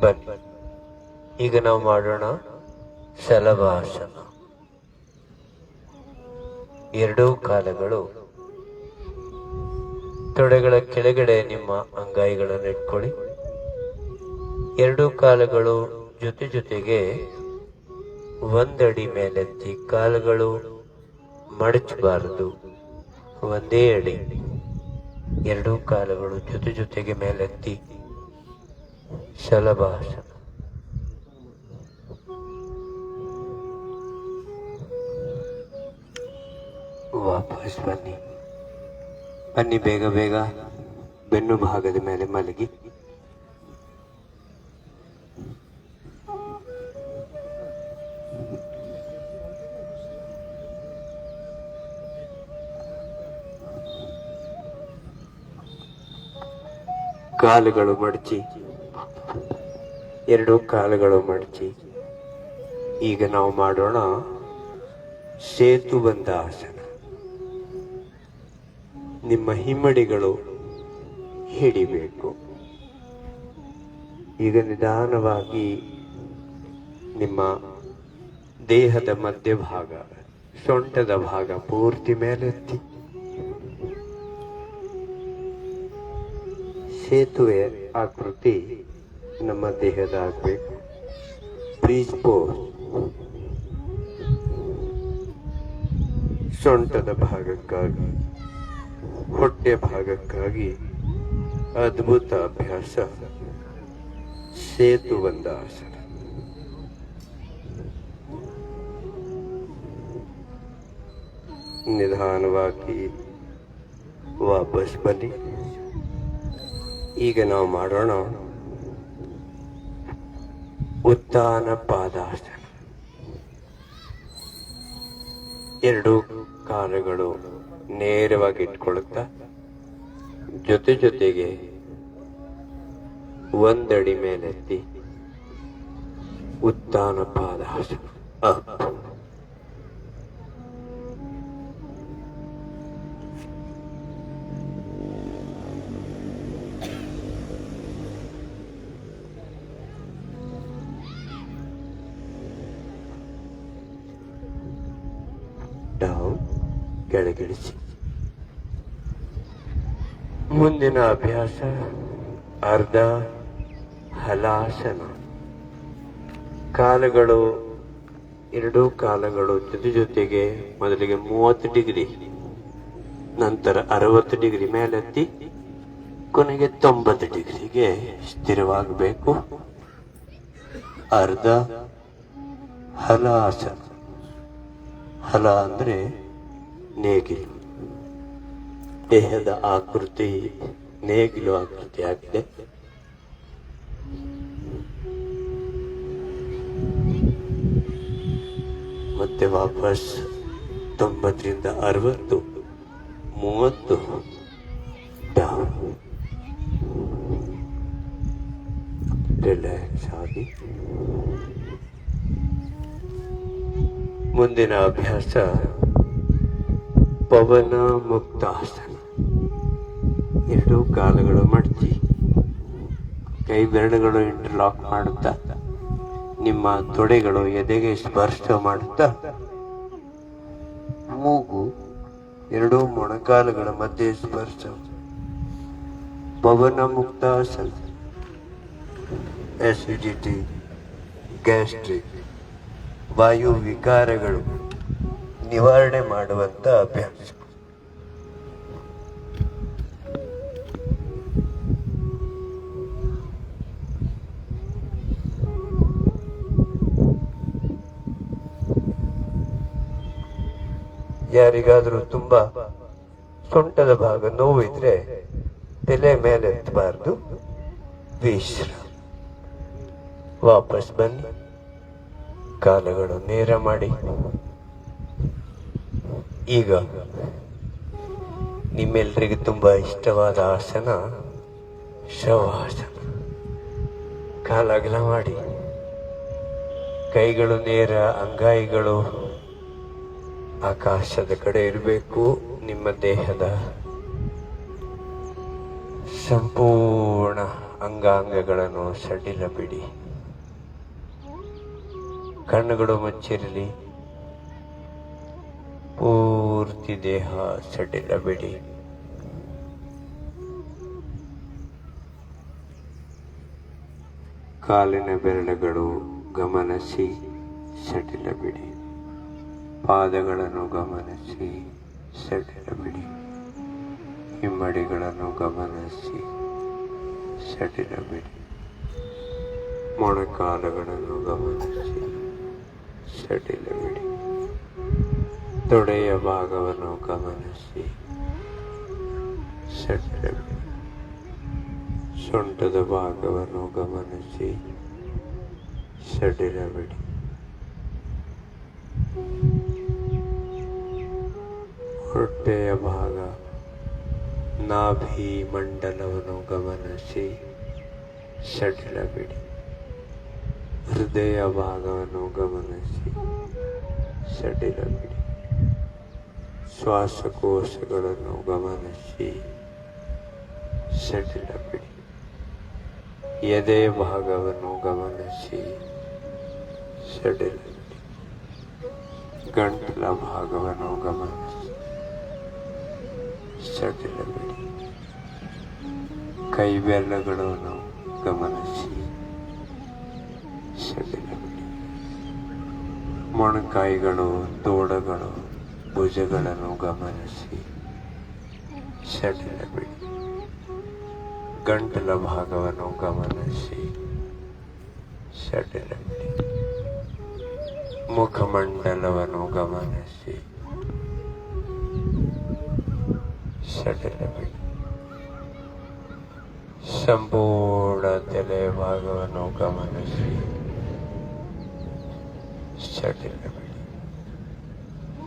ಬನ್ನಿ ಈಗ ನಾವು ಮಾಡೋಣ ಶಲಭಾಸನ. 2 ಕಾಲುಗಳು ತೊಡೆಗಳ ಕೆಳಗಡೆ ನಿಮ್ಮ ಅಂಗೈಗಳನ್ನು ಇಟ್ಕೊಳ್ಳಿ. 2 ಕಾಲುಗಳು ಜೊತೆಗೆ 1 ಅಡಿ ಮೇಲೆತ್ತಿ. ಕಾಲುಗಳು ಮಡಚಬಾರದು, ಒಂದೇ ಅಡಿ. 2 ಕಾಲುಗಳು ಜೊತೆಗೆ ಮೇಲೆತ್ತಿ ಶಲಭಾಸನ. ವಾಪಸ್ ಬನ್ನಿ. ಬೇಗ ಬೇಗ ಬೆನ್ನು ಭಾಗದ ಮೇಲೆ ಮಲಗಿ. ಕಾಲುಗಳು ಮಡಚಿ, 2 ಕಾಲುಗಳು ಮಡಚಿ. ಈಗ ನಾವು ಮಾಡೋಣ ಸೇತುಬಂಧ ಆಸನ. ನಿಮ್ಮ ಹಿಮ್ಮಡಿಗಳು ಹಿಡಿಬೇಕು. ಈಗ ನಿಧಾನವಾಗಿ ನಿಮ್ಮ ದೇಹದ ಮಧ್ಯಭಾಗ, ಸೊಂಟದ ಭಾಗ ಪೂರ್ತಿ ಮೇಲೆತ್ತಿ. ಸೇತುವೆ ಆಕೃತಿ ನಮ್ಮ ದೇಹದ ಆಗಬೇಕು. Bridge pose. ಸೊಂಟದ ಭಾಗಕ್ಕಾಗಿ, ಹೊಟ್ಟೆ ಭಾಗಕ್ಕಾಗಿ ಅದ್ಭುತ ಅಭ್ಯಾಸ ಸೇತುಬಂಧ ಆಸನ. ನಿಧಾನವಾಗಿ ವಾಪಸ್ ಬನ್ನಿ. ಈಗ ನಾವು ಮಾಡೋಣ ಉತ್ಥಾನ ಪಾದಾಸನ. 2 ಕಾಲುಗಳು ನೇರವಾಗಿ ಇಟ್ಕೊಳ್ಳುತ್ತಾ ಜೊತೆಗೆ 1 ಅಡಿ ಮೇಲೆತ್ತಿ ಉತ್ಥಾನ ಪಾದಾಸನ. ಡೌನ್, ಕೆಳಗಿಳಿಸಿ. ಮುಂದಿನ ಅಭ್ಯಾಸ ಅರ್ಧ ಹಲಾಸನ. ಕಾಲುಗಳು, 2 ಕಾಲುಗಳು ಜೊತೆಗೆ ಮೊದಲಿಗೆ 30 ಡಿಗ್ರಿ, ನಂತರ 60 ಡಿಗ್ರಿ ಮೇಲೆತ್ತಿ, ಕೊನೆಗೆ 90 ಡಿಗ್ರಿಗೆ ಸ್ಥಿರವಾಗಬೇಕು. ಅರ್ಧ ಹಲಾಸನ. ಹಲ ಅಂದ್ರೆ ನೇಗಿಲು. ದೇಹದ ಆಕೃತಿ ನೇಗಿಲು ಆಕೃತಿ ಆಗಿದೆ. ಮತ್ತೆ ವಾಪಸ್ 90 ರಿಂದ 60, 30 ಡೌನ್. ರಿಲ್ಯಾಕ್ಸ್ ಆಗಿ. ಮುಂದಿನ ಅಭ್ಯಾಸ ಪವನ ಮುಕ್ತಾಸನ. 2 ಕಾಲುಗಳು ಮಡಚಿ, ಕೈ ಬೆರಳುಗಳು ಇಂಟರ್ಲಾಕ್ ಮಾಡುತ್ತಾ ನಿಮ್ಮ ತೊಡೆಗಳು ಎದೆಗೆ ಸ್ಪರ್ಶ ಮಾಡುತ್ತಾ ಮೂಗು ಎರಡೂ ಮೊಣಕಾಲುಗಳ ಮಧ್ಯೆ ಸ್ಪರ್ಶ. ಪವನ ಮುಕ್ತಾಸನ. ಅಸಿಡಿಟಿ, ಗ್ಯಾಸ್ಟ್ರಿಕ್, ವಾಯು ವಿಕಾರಗಳು ನಿವಾರಣೆ ಮಾಡುವಂತ ಅಭ್ಯಾಸ. ಯಾರಿಗಾದ್ರೂ ತುಂಬಾ ಸೊಂಟದ ಭಾಗ ನೋವಿದ್ರೆ ತಲೆ ಮೇಲೆ ಎತ್ತಬಾರ್ದು, ವಿಶ್ರಾಮ. ವಾಪಸ್ ಬನ್ನಿ, ಕಾಲುಗಳು ನೇರ ಮಾಡಿ. ಈಗ ನಿಮ್ಮೆಲ್ಲರಿಗೂ ತುಂಬಾ ಇಷ್ಟವಾದ ಆಸನ ಶವಾಸನ. ಕಾಲಗಲ ಮಾಡಿ, ಕೈಗಳು ನೇರ, ಅಂಗೈಗಳು ಆಕಾಶದ ಕಡೆ ಇರಬೇಕು. ನಿಮ್ಮ ದೇಹದ ಸಂಪೂರ್ಣ ಅಂಗಾಂಗಗಳನ್ನು ಸಡಿಲ ಬಿಡಿ. ಕಣ್ಣುಗಳು ಮುಚ್ಚಿರಲಿ. ಪೂರ್ತಿ ದೇಹ ಸಡಿಲ ಬಿಡಿ. ಕಾಲಿನ ಬೆರಳುಗಳು ಗಮನಿಸಿ ಸಡಿಲ ಬಿಡಿ. ಪಾದಗಳನ್ನು ಗಮನಿಸಿ ಸಡಿಲ ಬಿಡಿ. ಹಿಮ್ಮಡಿಗಳನ್ನು ಗಮನಿಸಿ ಸಡಿಲ ಬಿಡಿ. ಮೊಣಕಾಲುಗಳನ್ನು ಗಮನಿಸಿ ಸಡಿಲ ಬಿಡಿ. ತೊಡೆಯ ಭಾಗವನ್ನು ಗಮನಿಸಿ ಸಡಿಲ ಬಿಡಿ. ಸೊಂಟದ ಭಾಗವನ್ನು ಗಮನಿಸಿ ಸಡಿಲ ಬಿಡಿ. ಹೊಟ್ಟೆಯ ಭಾಗ, ನಾಭಿ ಮಂಡಲವನ್ನು ಗಮನಿಸಿ ಸಡಿಲ ಬಿಡಿ. ಹೃದಯ ಭಾಗವನ್ನು ಗಮನಿಸಿ ಸಡಿಲ ಬಿಡಿ. ಶ್ವಾಸಕೋಶಗಳನ್ನು ಗಮನಿಸಿ ಸಡಿಲ ಬಿಡಿ. ಎದೆ ಭಾಗವನ್ನು ಗಮನಿಸಿ ಸಡಿಲ ಬಿಡಿ. ಗಂಟಲ ಭಾಗವನ್ನು ಗಮನಿಸಿ ಸಡಿಲ ಬಿಡಿ. ಕೈ ಬೆರಳುಗಳನ್ನು ಗಮನಿಸಿ ಸಡಿಲ ಬಿಡಿ. ಮೊಣಕಾಯಿಗಳು, ತೋಳುಗಳು, ಭುಜಗಳನ್ನು ಗಮನಿಸಿ ಸಡಿಲ ಬಿಡಿ. ಗಂಟಲ ಭಾಗವನ್ನು ಗಮನಿಸಿ ಸಡಿಲ ಬಿಡಿ. ಮುಖಮಂಡಲವನ್ನು ಗಮನಿಸಿ ಸಡಿಲ ಬಿಡಿ. ಸಂಪೂರ್ಣ ತಲೆ ಭಾಗವನ್ನು ಗಮನಿಸಿ ಸಡಿಲ ಬಿಡಿ.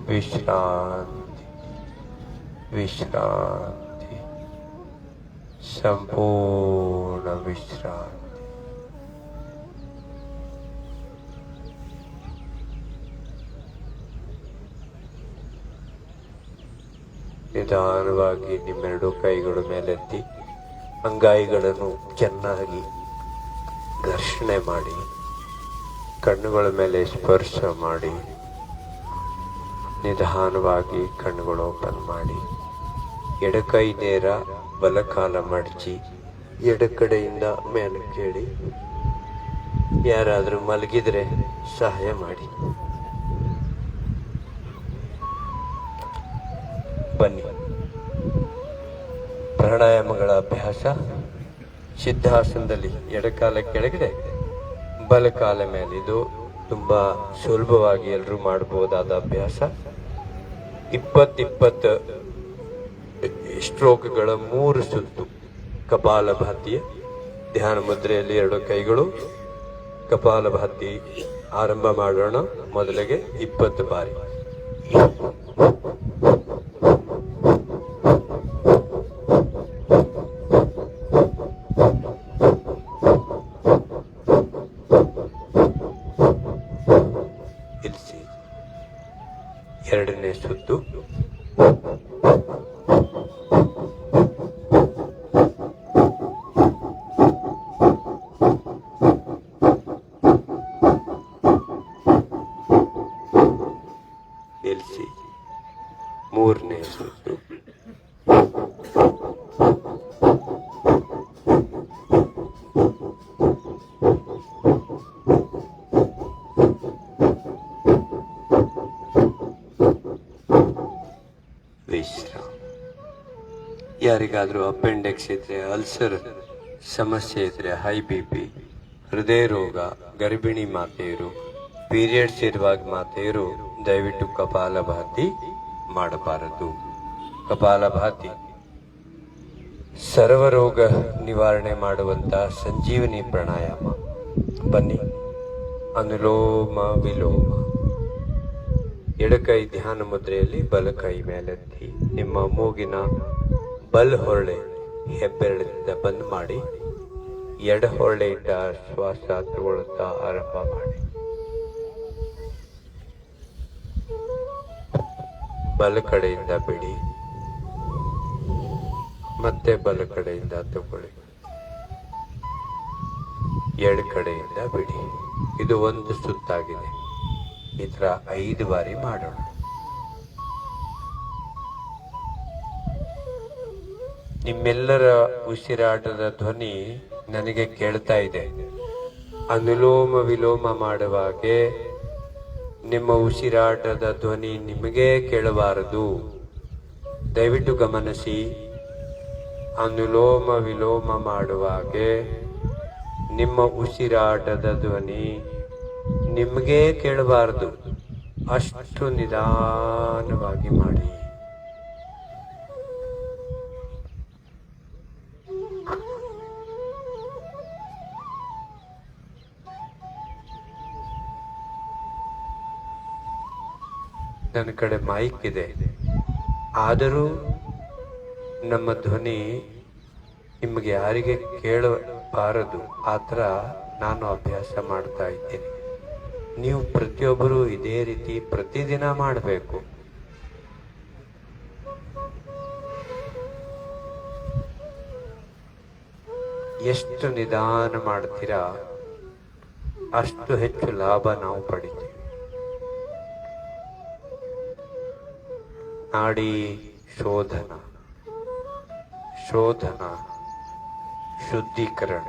ವಿಶ್ರಾಂತಿ, ವಿಶ್ರಾಂತಿ, ಸಂಪೂರ್ಣ ವಿಶ್ರಾಂತಿ. ನಿಧಾನವಾಗಿ ನಿಮ್ಮೆರಡು ಕೈಗಳು ಮೇಲೆತ್ತಿ ಅಂಗೈಗಳನ್ನು ಚೆನ್ನಾಗಿ ಘರ್ಷಣೆ ಮಾಡಿ, ಕಣ್ಣುಗಳ ಮೇಲೆ ಸ್ಪರ್ಶ ಮಾಡಿ, ನಿಧಾನವಾಗಿ ಕಣ್ಣುಗಳು ಓಪನ್ ಮಾಡಿ. ಎಡಕೈ ನೇರ, ಬಲಕಾಲ ಮಡಚಿ ಎಡ ಕಡೆಯಿಂದ ಮೇಲೆ ಕೇಳಿ. ಯಾರಾದರೂ ಮಲಗಿದ್ರೆ ಸಹಾಯ ಮಾಡಿ. ಬನ್ನಿ. ಪ್ರಾಣಾಯಾಮಗಳ ಅಭ್ಯಾಸ. ಸಿದ್ಧಾಸನದಲ್ಲಿ ಎಡಕಾಲ ಕೆಳಗಡೆ, ಬಲಕಾಲ ಮೇಲೆ. ಇದು ತುಂಬಾ ಸುಲಭವಾಗಿ ಎಲ್ಲರೂ ಮಾಡಬಹುದಾದ ಅಭ್ಯಾಸ. 20 ಸ್ಟ್ರೋಕ್ಗಳ 3 ಸುತ್ತು. ಕಪಾಲಭಾತಿ ಧ್ಯಾನ ಮುದ್ರೆಯಲ್ಲಿ 2 ಕೈಗಳು. ಕಪಾಲಭಾತಿ ಆರಂಭ ಮಾಡೋಣ. ಮೊದಲಿಗೆ 20 ಬಾರಿ. ಎರಡನೇ ಸುತ್ತು. ಯಾರಿಗಾದರೂ ಅಪೆಂಡಿಕ್ಸ್ ಇದ್ರೆ, ಅಲ್ಸರ್ ಸಮಸ್ಯೆ ಇದ್ರೆ, ಹೈ BP, ಹೃದಯ ರೋಗ, ಗರ್ಭಿಣಿ ಮಾತೆಯರು, ಪೀರಿಯಡ್ಸ್ ಇರುವಾಗ ಮಾತೆಯರು ದಯವಿಟ್ಟು ಕಪಾಲಭಾತಿ ಮಾಡಬಾರದು. ಕಪಾಲಭಾತಿ ಸರ್ವರೋಗ ನಿವಾರಣೆ ಮಾಡುವಂತ ಸಂಜೀವನಿ ಪ್ರಾಣಾಯಾಮ. ಬನ್ನಿ, ಅನುಲೋಮ ವಿಲೋಮ. ಎಡಕೈ ಧ್ಯಾನ ಮುದ್ರೆಯಲ್ಲಿ ಬಲಕೈ ಮೇಲೆತ್ತಿ ನಿಮ್ಮ ಮೂಗಿನ ಬಲ್ ಹೊರಳೆ ಹೆಬ್ಬೆರಳಿಂದ ಬಂದ್ ಮಾಡಿ ಎಡ ಹೊರಳೆಯಿಂದ ಶ್ವಾಸ ತಗೊಳ್ಳುತ್ತಾ ಆರಂಭ ಮಾಡಿ. ಬಲ ಕಡೆಯಿಂದ ಬಿಡಿ, ಮತ್ತೆ ಬಲ ಕಡೆಯಿಂದ ತಗೊಳ್ಳಿ, ಎಡ ಕಡೆಯಿಂದ ಬಿಡಿ. ಇದು ಒಂದು ಸುತ್ತಾಗಿದೆ. ಈ ತರ 5 ಬಾರಿ ಮಾಡೋಣ. ನಿಮ್ಮೆಲ್ಲರ ಉಸಿರಾಟದ ಧ್ವನಿ ನನಗೆ ಕೇಳ್ತಾ ಇದೆ. ಅನುಲೋಮ ವಿಲೋಮ ಮಾಡುವಾಗೆ ನಿಮ್ಮ ಉಸಿರಾಟದ ಧ್ವನಿ ನಿಮಗೆ ಕೇಳಬಾರದು. ದಯವಿಟ್ಟು ಗಮನಿಸಿ. ಅನುಲೋಮ ವಿಲೋಮ ಮಾಡುವಾಗೆ ನಿಮ್ಮ ಉಸಿರಾಟದ ಧ್ವನಿ ನಿಮಗೆ ಕೇಳಬಾರದು. ಅಷ್ಟು ನಿಧಾನವಾಗಿ ಮಾಡಿ. ನನ್ನ ಕಡೆ ಮೈಕ್ ಇದೆ, ಆದರೂ ನಮ್ಮ ಧ್ವನಿ ನಿಮಗೆ ಯಾರಿಗೆ ಕೇಳಬಾರದು. ಆ ಥರ ನಾನು ಅಭ್ಯಾಸ ಮಾಡ್ತಾ ಇದ್ದೀನಿ. ನೀವು ಪ್ರತಿಯೊಬ್ಬರು ಇದೇ ರೀತಿ ಪ್ರತಿದಿನ ಮಾಡಬೇಕು. ಎಷ್ಟು ನಿಧಾನ ಮಾಡ್ತೀರಾ ಅಷ್ಟು ಹೆಚ್ಚು ಲಾಭ ನಾವು ಪಡಿತೀವಿ. ನಾಡಿ ಶೋಧನ, ಶುದ್ಧೀಕರಣ,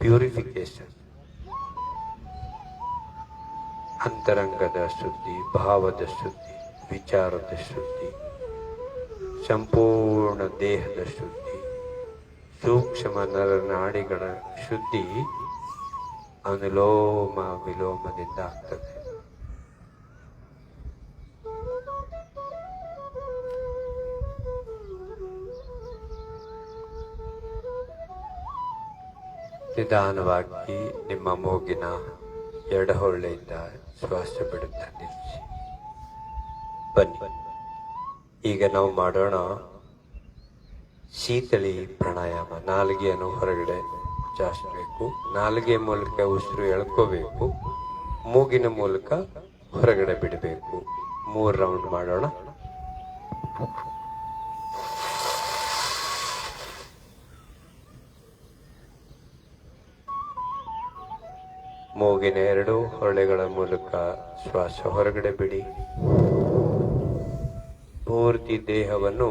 ಪ್ಯೂರಿಫಿಕೇಶನ್, ಅಂತರಂಗದ ಶುದ್ಧಿ, ಭಾವದ ಶುದ್ಧಿ, ವಿಚಾರದ ಶುದ್ಧಿ, ಸಂಪೂರ್ಣ ದೇಹದ ಶುದ್ಧಿ, ಸೂಕ್ಷ್ಮ ನರನಾಡಿಗಳ ಶುದ್ಧಿ ಅನುಲೋಮ ವಿಲೋಮದಿಂದ ಆಗ್ತದೆ. ನಿಧಾನವಾಗಿ ನಿಮ್ಮ ಮೂಗಿನ ಎಡಹೊಳ್ಳೆಯಿಂದ ಶ್ವಾಸ ಬಿಡುತ್ತಾ ನಿಲ್ಲಿಸಿ. ಬನ್ನಿ, ಈಗ ನಾವು ಮಾಡೋಣ ಶೀತಳಿ ಪ್ರಾಣಾಯಾಮ. ನಾಲಿಗೆಯನ್ನು ಹೊರಗಡೆ ಚಾಚಬೇಕು. ನಾಲಿಗೆ ಮೂಲಕ ಉಸಿರು ಎಳ್ಕೋಬೇಕು, ಮೂಗಿನ ಮೂಲಕ ಹೊರಗಡೆ ಬಿಡಬೇಕು. 3 ರೌಂಡ್ ಮಾಡೋಣ. ಮೂಗಿನ 2 ಹೊಳ್ಳೆಗಳ ಮೂಲಕ ಶ್ವಾಸ ಹೊರಗಡೆ ಬಿಡಿ. ಪೂರ್ತಿ ದೇಹವನ್ನು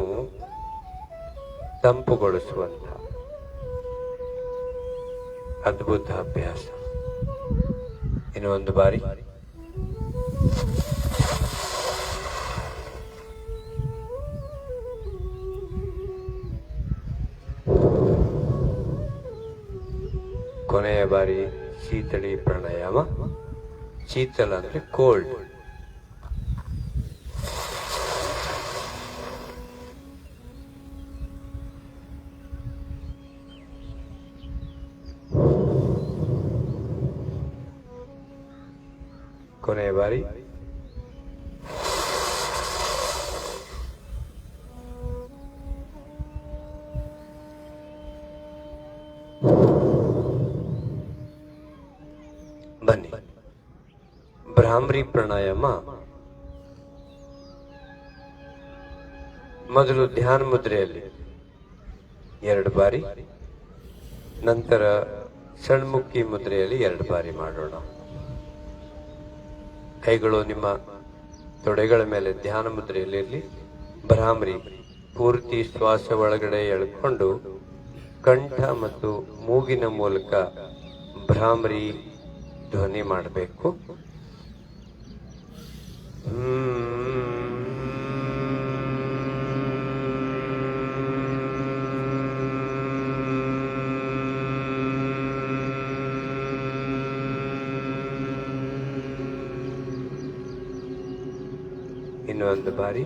ತಂಪುಗೊಳಿಸುವಂತ ಅದ್ಭುತ ಅಭ್ಯಾಸ. ಇನ್ನು ಒಂದು ಬಾರಿ. ಕೊನೆಯ ಬಾರಿ ಶೀತಳಿ ಪ್ರಾಣಾಯಾಮ. ಶೀತಲ ಅಂದ್ರೆ ಕೋಲ್ಡ್. ಕೊನೆಯ ಬಾರಿ. ಬನ್ನಿ, ಭ್ರಾಮರಿ ಪ್ರಾಣಾಯಾಮ. ಮೊದಲು ಧ್ಯಾನ ಮುದ್ರೆಯಲ್ಲಿ 2 ಬಾರಿ, ನಂತರ ಸಣ್ಮುಖಿ ಮುದ್ರೆಯಲ್ಲಿ 2 ಬಾರಿ ಮಾಡೋಣ. ಕೈಗಳು ನಿಮ್ಮ ತೊಡೆಗಳ ಮೇಲೆ ಧ್ಯಾನ ಮುದ್ರೆಯಲ್ಲಿ ಇರಲಿ. ಭ್ರಾಮರಿ ಪೂರ್ತಿ ಶ್ವಾಸ ಒಳಗಡೆ ಎಳ್ಕೊಂಡು ಕಂಠ ಮತ್ತು ಮೂಗಿನ ಮೂಲಕ ಭ್ರಾಮರಿ ಧ್ವನಿ ಮಾಡಬೇಕು. ಇನ್ನೊಂದು ಬಾರಿ.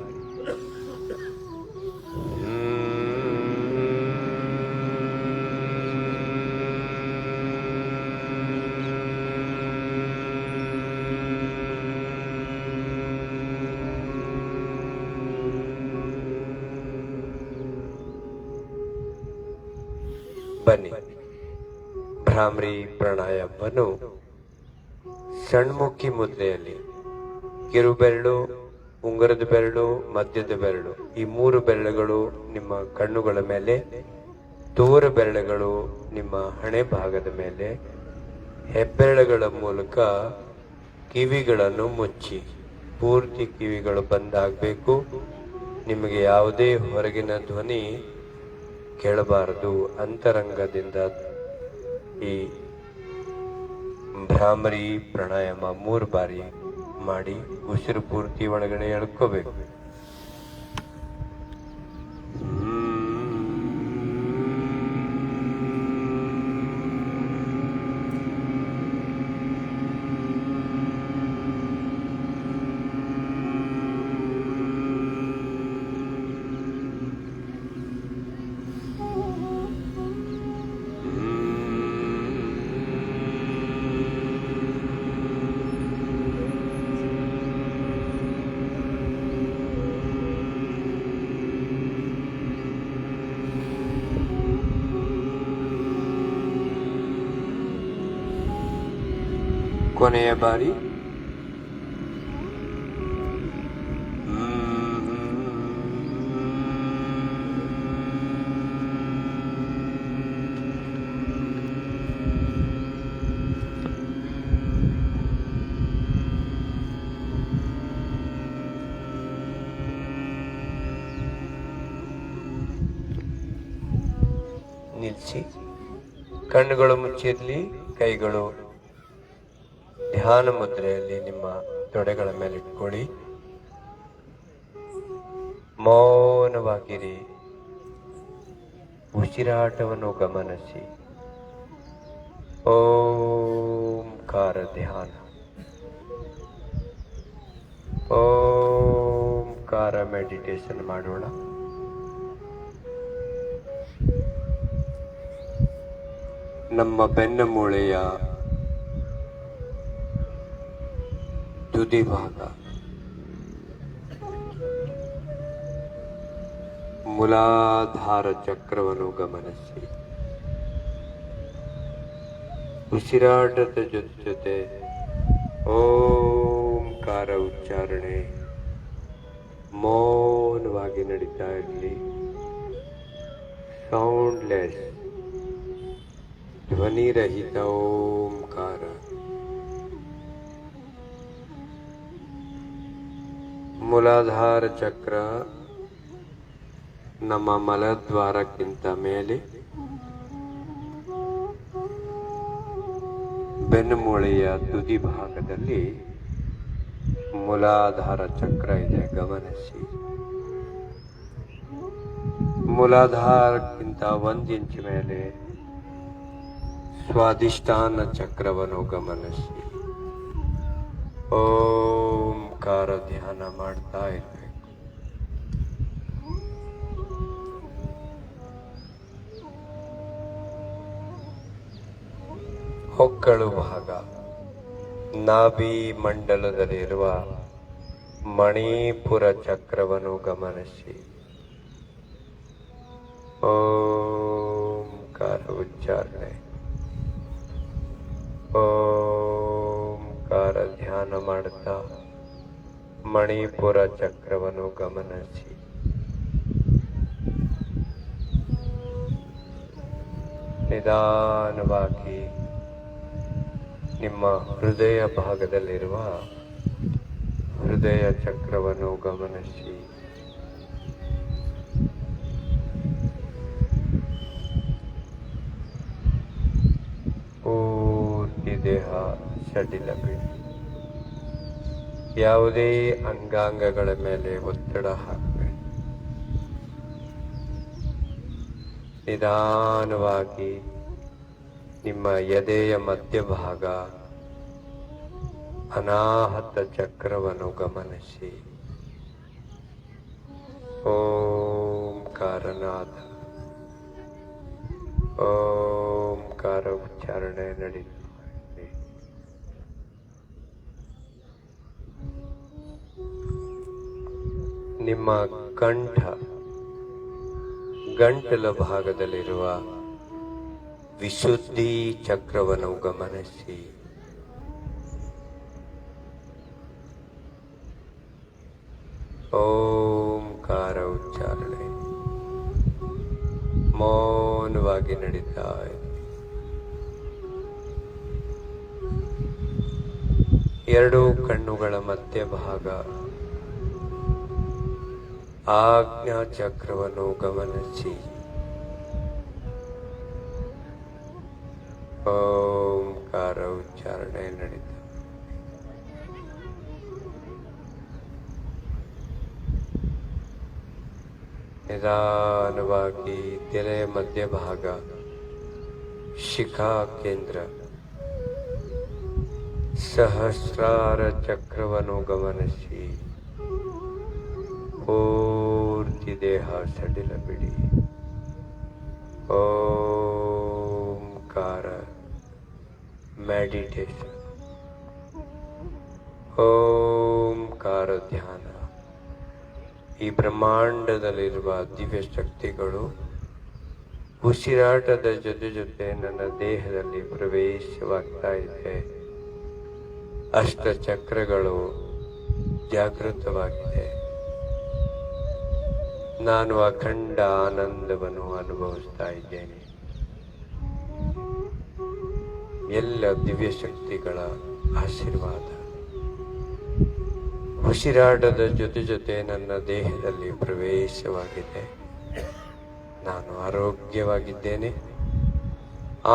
ಬನ್ನಿ, ಭ್ರಾಮರಿ ಪ್ರಾಣಾಯಾಮವನ್ನು ಷಣ್ಮುಖಿ ಮುದ್ರೆಯಲ್ಲಿ ಕಿರುಬೆರಳು, ಉಂಗುರದ ಬೆರಳು, ಮಧ್ಯದ ಬೆರಳು, ಈ 3 ಬೆರಳುಗಳು ನಿಮ್ಮ ಕಣ್ಣುಗಳ ಮೇಲೆ, ತೋರು ಬೆರಳುಗಳು ನಿಮ್ಮ ಹಣೆ ಭಾಗದ ಮೇಲೆ, ಹೆಬ್ಬೆರಳುಗಳ ಮೂಲಕ ಕಿವಿಗಳನ್ನು ಮುಚ್ಚಿ, ಪೂರ್ತಿ ಕಿವಿಗಳು ಬಂದಾಗಬೇಕು. ನಿಮಗೆ ಯಾವುದೇ ಹೊರಗಿನ ಧ್ವನಿ ಕೇಳಬಾರದು. ಅಂತರಂಗದಿಂದ ಈ ಭ್ರಾಮರಿ ಪ್ರಾಣಾಯಾಮ 3 ಬಾರಿ ಮಾಡಿ ಉಸಿರು ಪೂರ್ತಿ ಒಳಗಡೆ ಎಳ್ಕೋಬೇಕು. ಕೊನೆಯ ಬಾರಿ. ನಿಲ್ಲಿಸಿ, ಕಣ್ಣುಗಳು ಮುಚ್ಚಿರ್ಲಿ, ಕೈಗಳು ಧ್ಯಾನ ಮುದ್ರೆಯಲ್ಲಿ ನಿಮ್ಮ ತೊಡೆಗಳ ಮೇಲೆ ಇಟ್ಕೊಳ್ಳಿ. ಮೌನವಾಗಿರಿ, ಉಸಿರಾಟವನ್ನು ಗಮನಿಸಿ. ಓಂಕಾರ ಧ್ಯಾನ, ಓಂಕಾರ ಮೆಡಿಟೇಷನ್ ಮಾಡೋಣ. ನಮ್ಮ ಬೆನ್ನ ಮೂಳೆಯ ತುದಿ ಭಾಗ, ಮೂಲಾಧಾರ ಚಕ್ರವನ್ನು ಗಮನಿಸಿ. ಉಸಿರಾಟದ ಜೊತೆ ಓಂಕಾರ ಉಚ್ಚಾರಣೆ ಮೌನವಾಗಿ ನಡೀತಾ ಇರಲಿ. ಸೌಂಡ್ಲೆಸ್, ಧ್ವನಿರಹಿತ ಓಂಕಾರ. ಮೂಲಾಧಾರ ಚಕ್ರ ನಮ್ಮ ಮಲದ್ವಾರಕ್ಕಿಂತ ಮೇಲೆ, ಬೆನ್ನುಮೂಳೆಯ ತುದಿ ಭಾಗದಲ್ಲಿ ಮೂಲಾಧಾರ ಚಕ್ರ ಇದೆ, ಗಮನಿಸಿ. ಮೂಲಾಧಾರಕ್ಕಿಂತ 1 ಇಂಚ್ ಮೇಲೆ ಸ್ವಾದಿಷ್ಠಾನ ಚಕ್ರವನ್ನು ಗಮನಿಸಿ. ಓಂಕಾರ ಧ್ಯಾನ ಮಾಡ್ತಾ ಇರಬೇಕು. ಹೊಕ್ಕಳು ಭಾಗ, ನಾಭಿ ಮಂಡಲದಲ್ಲಿರುವ ಮಣಿಪುರ ಚಕ್ರವನ್ನು ಗಮನಿಸಿ. ಓಂಕಾರ ಉಚ್ಚಾರಣೆ, ಓಂಕಾರ ಧ್ಯಾನ ಮಾಡುತ್ತಾ ಮಣಿಪುರ ಚಕ್ರವನ್ನು ಗಮನಿಸಿ. ನಿಧಾನವಾಗಿ ನಿಮ್ಮ ಹೃದಯ ಭಾಗದಲ್ಲಿರುವ ಹೃದಯ ಚಕ್ರವನ್ನು ಗಮನಿಸಿ. ಪೂರ್ತಿ ದೇಹ ಸಡಿಲ ಬಿಡಿ. ಯಾವುದೇ ಅಂಗಾಂಗಗಳ ಮೇಲೆ ಒತ್ತಡ ಹಾಕಬೇಡಿ. ನಿಧಾನವಾಗಿ ನಿಮ್ಮ ಎದೆಯ ಮಧ್ಯಭಾಗ ಅನಾಹತ ಚಕ್ರವನ್ನು ಗಮನಿಸಿ. ಓಂಕಾರನಾದ. ಓಂಕಾರ ಉಚ್ಚಾರಣೆ ನಡೀತು. ನಿಮ್ಮ ಗಂಟಲ ಭಾಗದಲ್ಲಿರುವ ವಿಶುದ್ಧಿ ಚಕ್ರವನ್ನು ಗಮನಿಸಿ. ಓಂಕಾರ ಉಚ್ಚಾರಣೆ ಮೌನವಾಗಿ ನಡೀತಾ ಇದೆ. ಎರಡು ಕಣ್ಣುಗಳ ಮಧ್ಯಭಾಗ ಆಜ್ಞಾ ಚಕ್ರವನ್ನು ಗಮನಿಸಿ. ಓಂಕಾರ ಉಚ್ಚಾರಣೆ ನಡೀತಾ. ನಿಧಾನವಾಗಿ ತಲೆಯ ಮಧ್ಯಭಾಗ ಶಿಖಾ ಕೇಂದ್ರ ಸಹಸ್ರಾರ ಚಕ್ರವನ್ನು ಗಮನಿಸಿ. ಪೂರ್ತಿ ದೇಹ ಸಡಿಲ ಬಿಡಿ. ಓಂಕಾರ ಮೆಡಿಟೇಷನ್, ಓಂಕಾರ ಧ್ಯಾನ. ಈ ಬ್ರಹ್ಮಾಂಡದಲ್ಲಿರುವ ದಿವ್ಯ ಶಕ್ತಿಗಳು ಉಸಿರಾಟದ ಜೊತೆ ಜೊತೆ ನನ್ನ ದೇಹದಲ್ಲಿ ಪ್ರವೇಶವಾಗ್ತಾ ಇದೆ. ಅಷ್ಟ ಚಕ್ರಗಳು ಜಾಗೃತವಾಗಿದೆ. ನಾನು ಅಖಂಡ ಆನಂದವನ್ನು ಅನುಭವಿಸ್ತಾ ಇದ್ದೇನೆ. ಎಲ್ಲ ದಿವ್ಯ ಶಕ್ತಿಗಳ ಆಶೀರ್ವಾದ ಉಸಿರಾಟದ ಜೊತೆ ಜೊತೆ ನನ್ನ ದೇಹದಲ್ಲಿ ಪ್ರವೇಶವಾಗಿದೆ. ನಾನು ಆರೋಗ್ಯವಾಗಿದ್ದೇನೆ,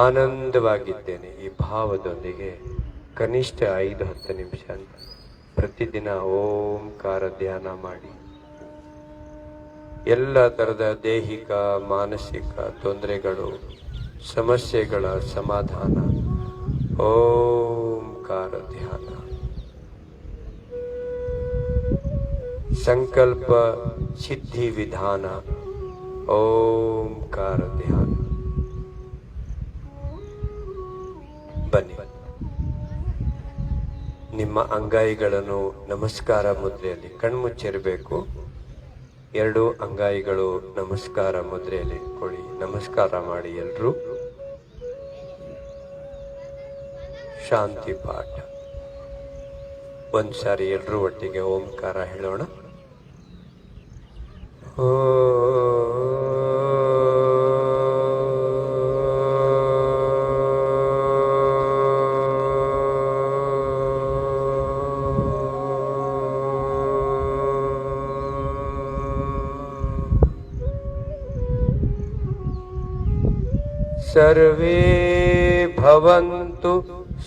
ಆನಂದವಾಗಿದ್ದೇನೆ. ಈ ಭಾವದೊಂದಿಗೆ ಕನಿಷ್ಠ 5-10 ನಿಮಿಷ ಪ್ರತಿದಿನ ಓಂಕಾರ ಧ್ಯಾನ ಮಾಡಿ. ಎಲ್ಲ ತರದ ದೈಹಿಕ ಮಾನಸಿಕ ತೊಂದರೆಗಳು ಸಮಸ್ಯೆಗಳ ಸಮಾಧಾನ ಓಂಕಾರ ಧ್ಯಾನ. ಸಂಕಲ್ಪ ಸಿದ್ಧಿ ವಿಧಾನ ಓಂಕಾರ ಧ್ಯಾನ. ಬನ್ನಿ, ನಿಮ್ಮ ಅಂಗೈಗಳನ್ನು ನಮಸ್ಕಾರ ಮುದ್ರೆಯಲ್ಲಿ ಕಣ್ಮುಚ್ಚಿರಬೇಕು. 2 ಅಂಗೈಗಳು ನಮಸ್ಕಾರ ಮುದ್ರೆಯಲ್ಲಿ ಇಟ್ಕೊಳ್ಳಿ. ನಮಸ್ಕಾರ ಮಾಡಿ. ಎಲ್ರೂ ಶಾಂತಿ ಪಾಠ ಒಂದ್ಸಾರಿ ಎಲ್ರೂ ಒಟ್ಟಿಗೆ ಓಂಕಾರ ಹೇಳೋಣ. सर्वे भवन्तु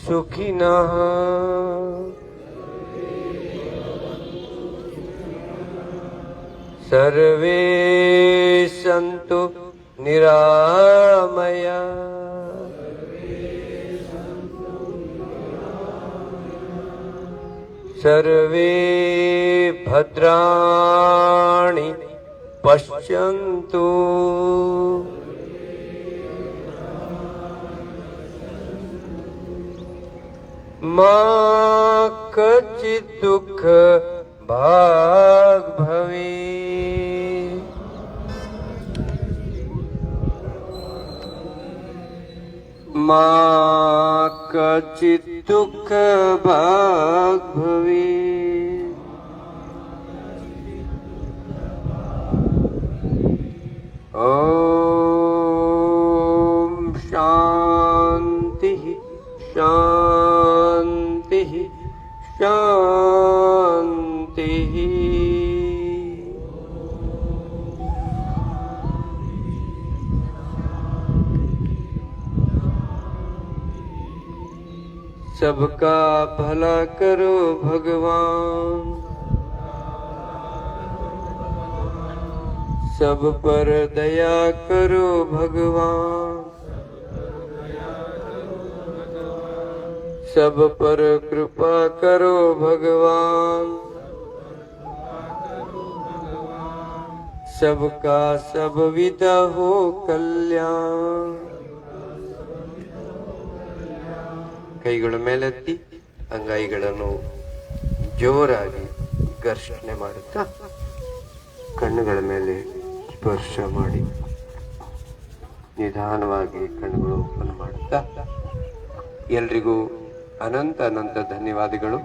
सुखिनः, सर्वे सन्तु निरामया, सर्वे भद्राणि पश्यन्तु, मा कचित् दुःख भाग् भवेत्, मा कचित् दुःख भाग् भवेत्. ॐ शान्ति शान्ति शान्ति. सबका भला करो भगवान, सब पर दया करो भगवान, सब पर कृपा करो भगवान, सबका सब विदा हो कल्याण. ಕೈಗಳ ಮೇಲೆತ್ತಿ ಅಂಗೈಗಳನ್ನು ಜೋರಾಗಿ ಘರ್ಷಣೆ ಮಾಡುತ್ತಾ ಕಣ್ಣುಗಳ ಮೇಲೆ ಸ್ಪರ್ಶ ಮಾಡಿ ನಿಧಾನವಾಗಿ ಕಣ್ಣುಗಳು ಓಪನ್ ಮಾಡುತ್ತಾ ಎಲ್ರಿಗೂ ಅನಂತ ಧನ್ಯವಾದಗಳು.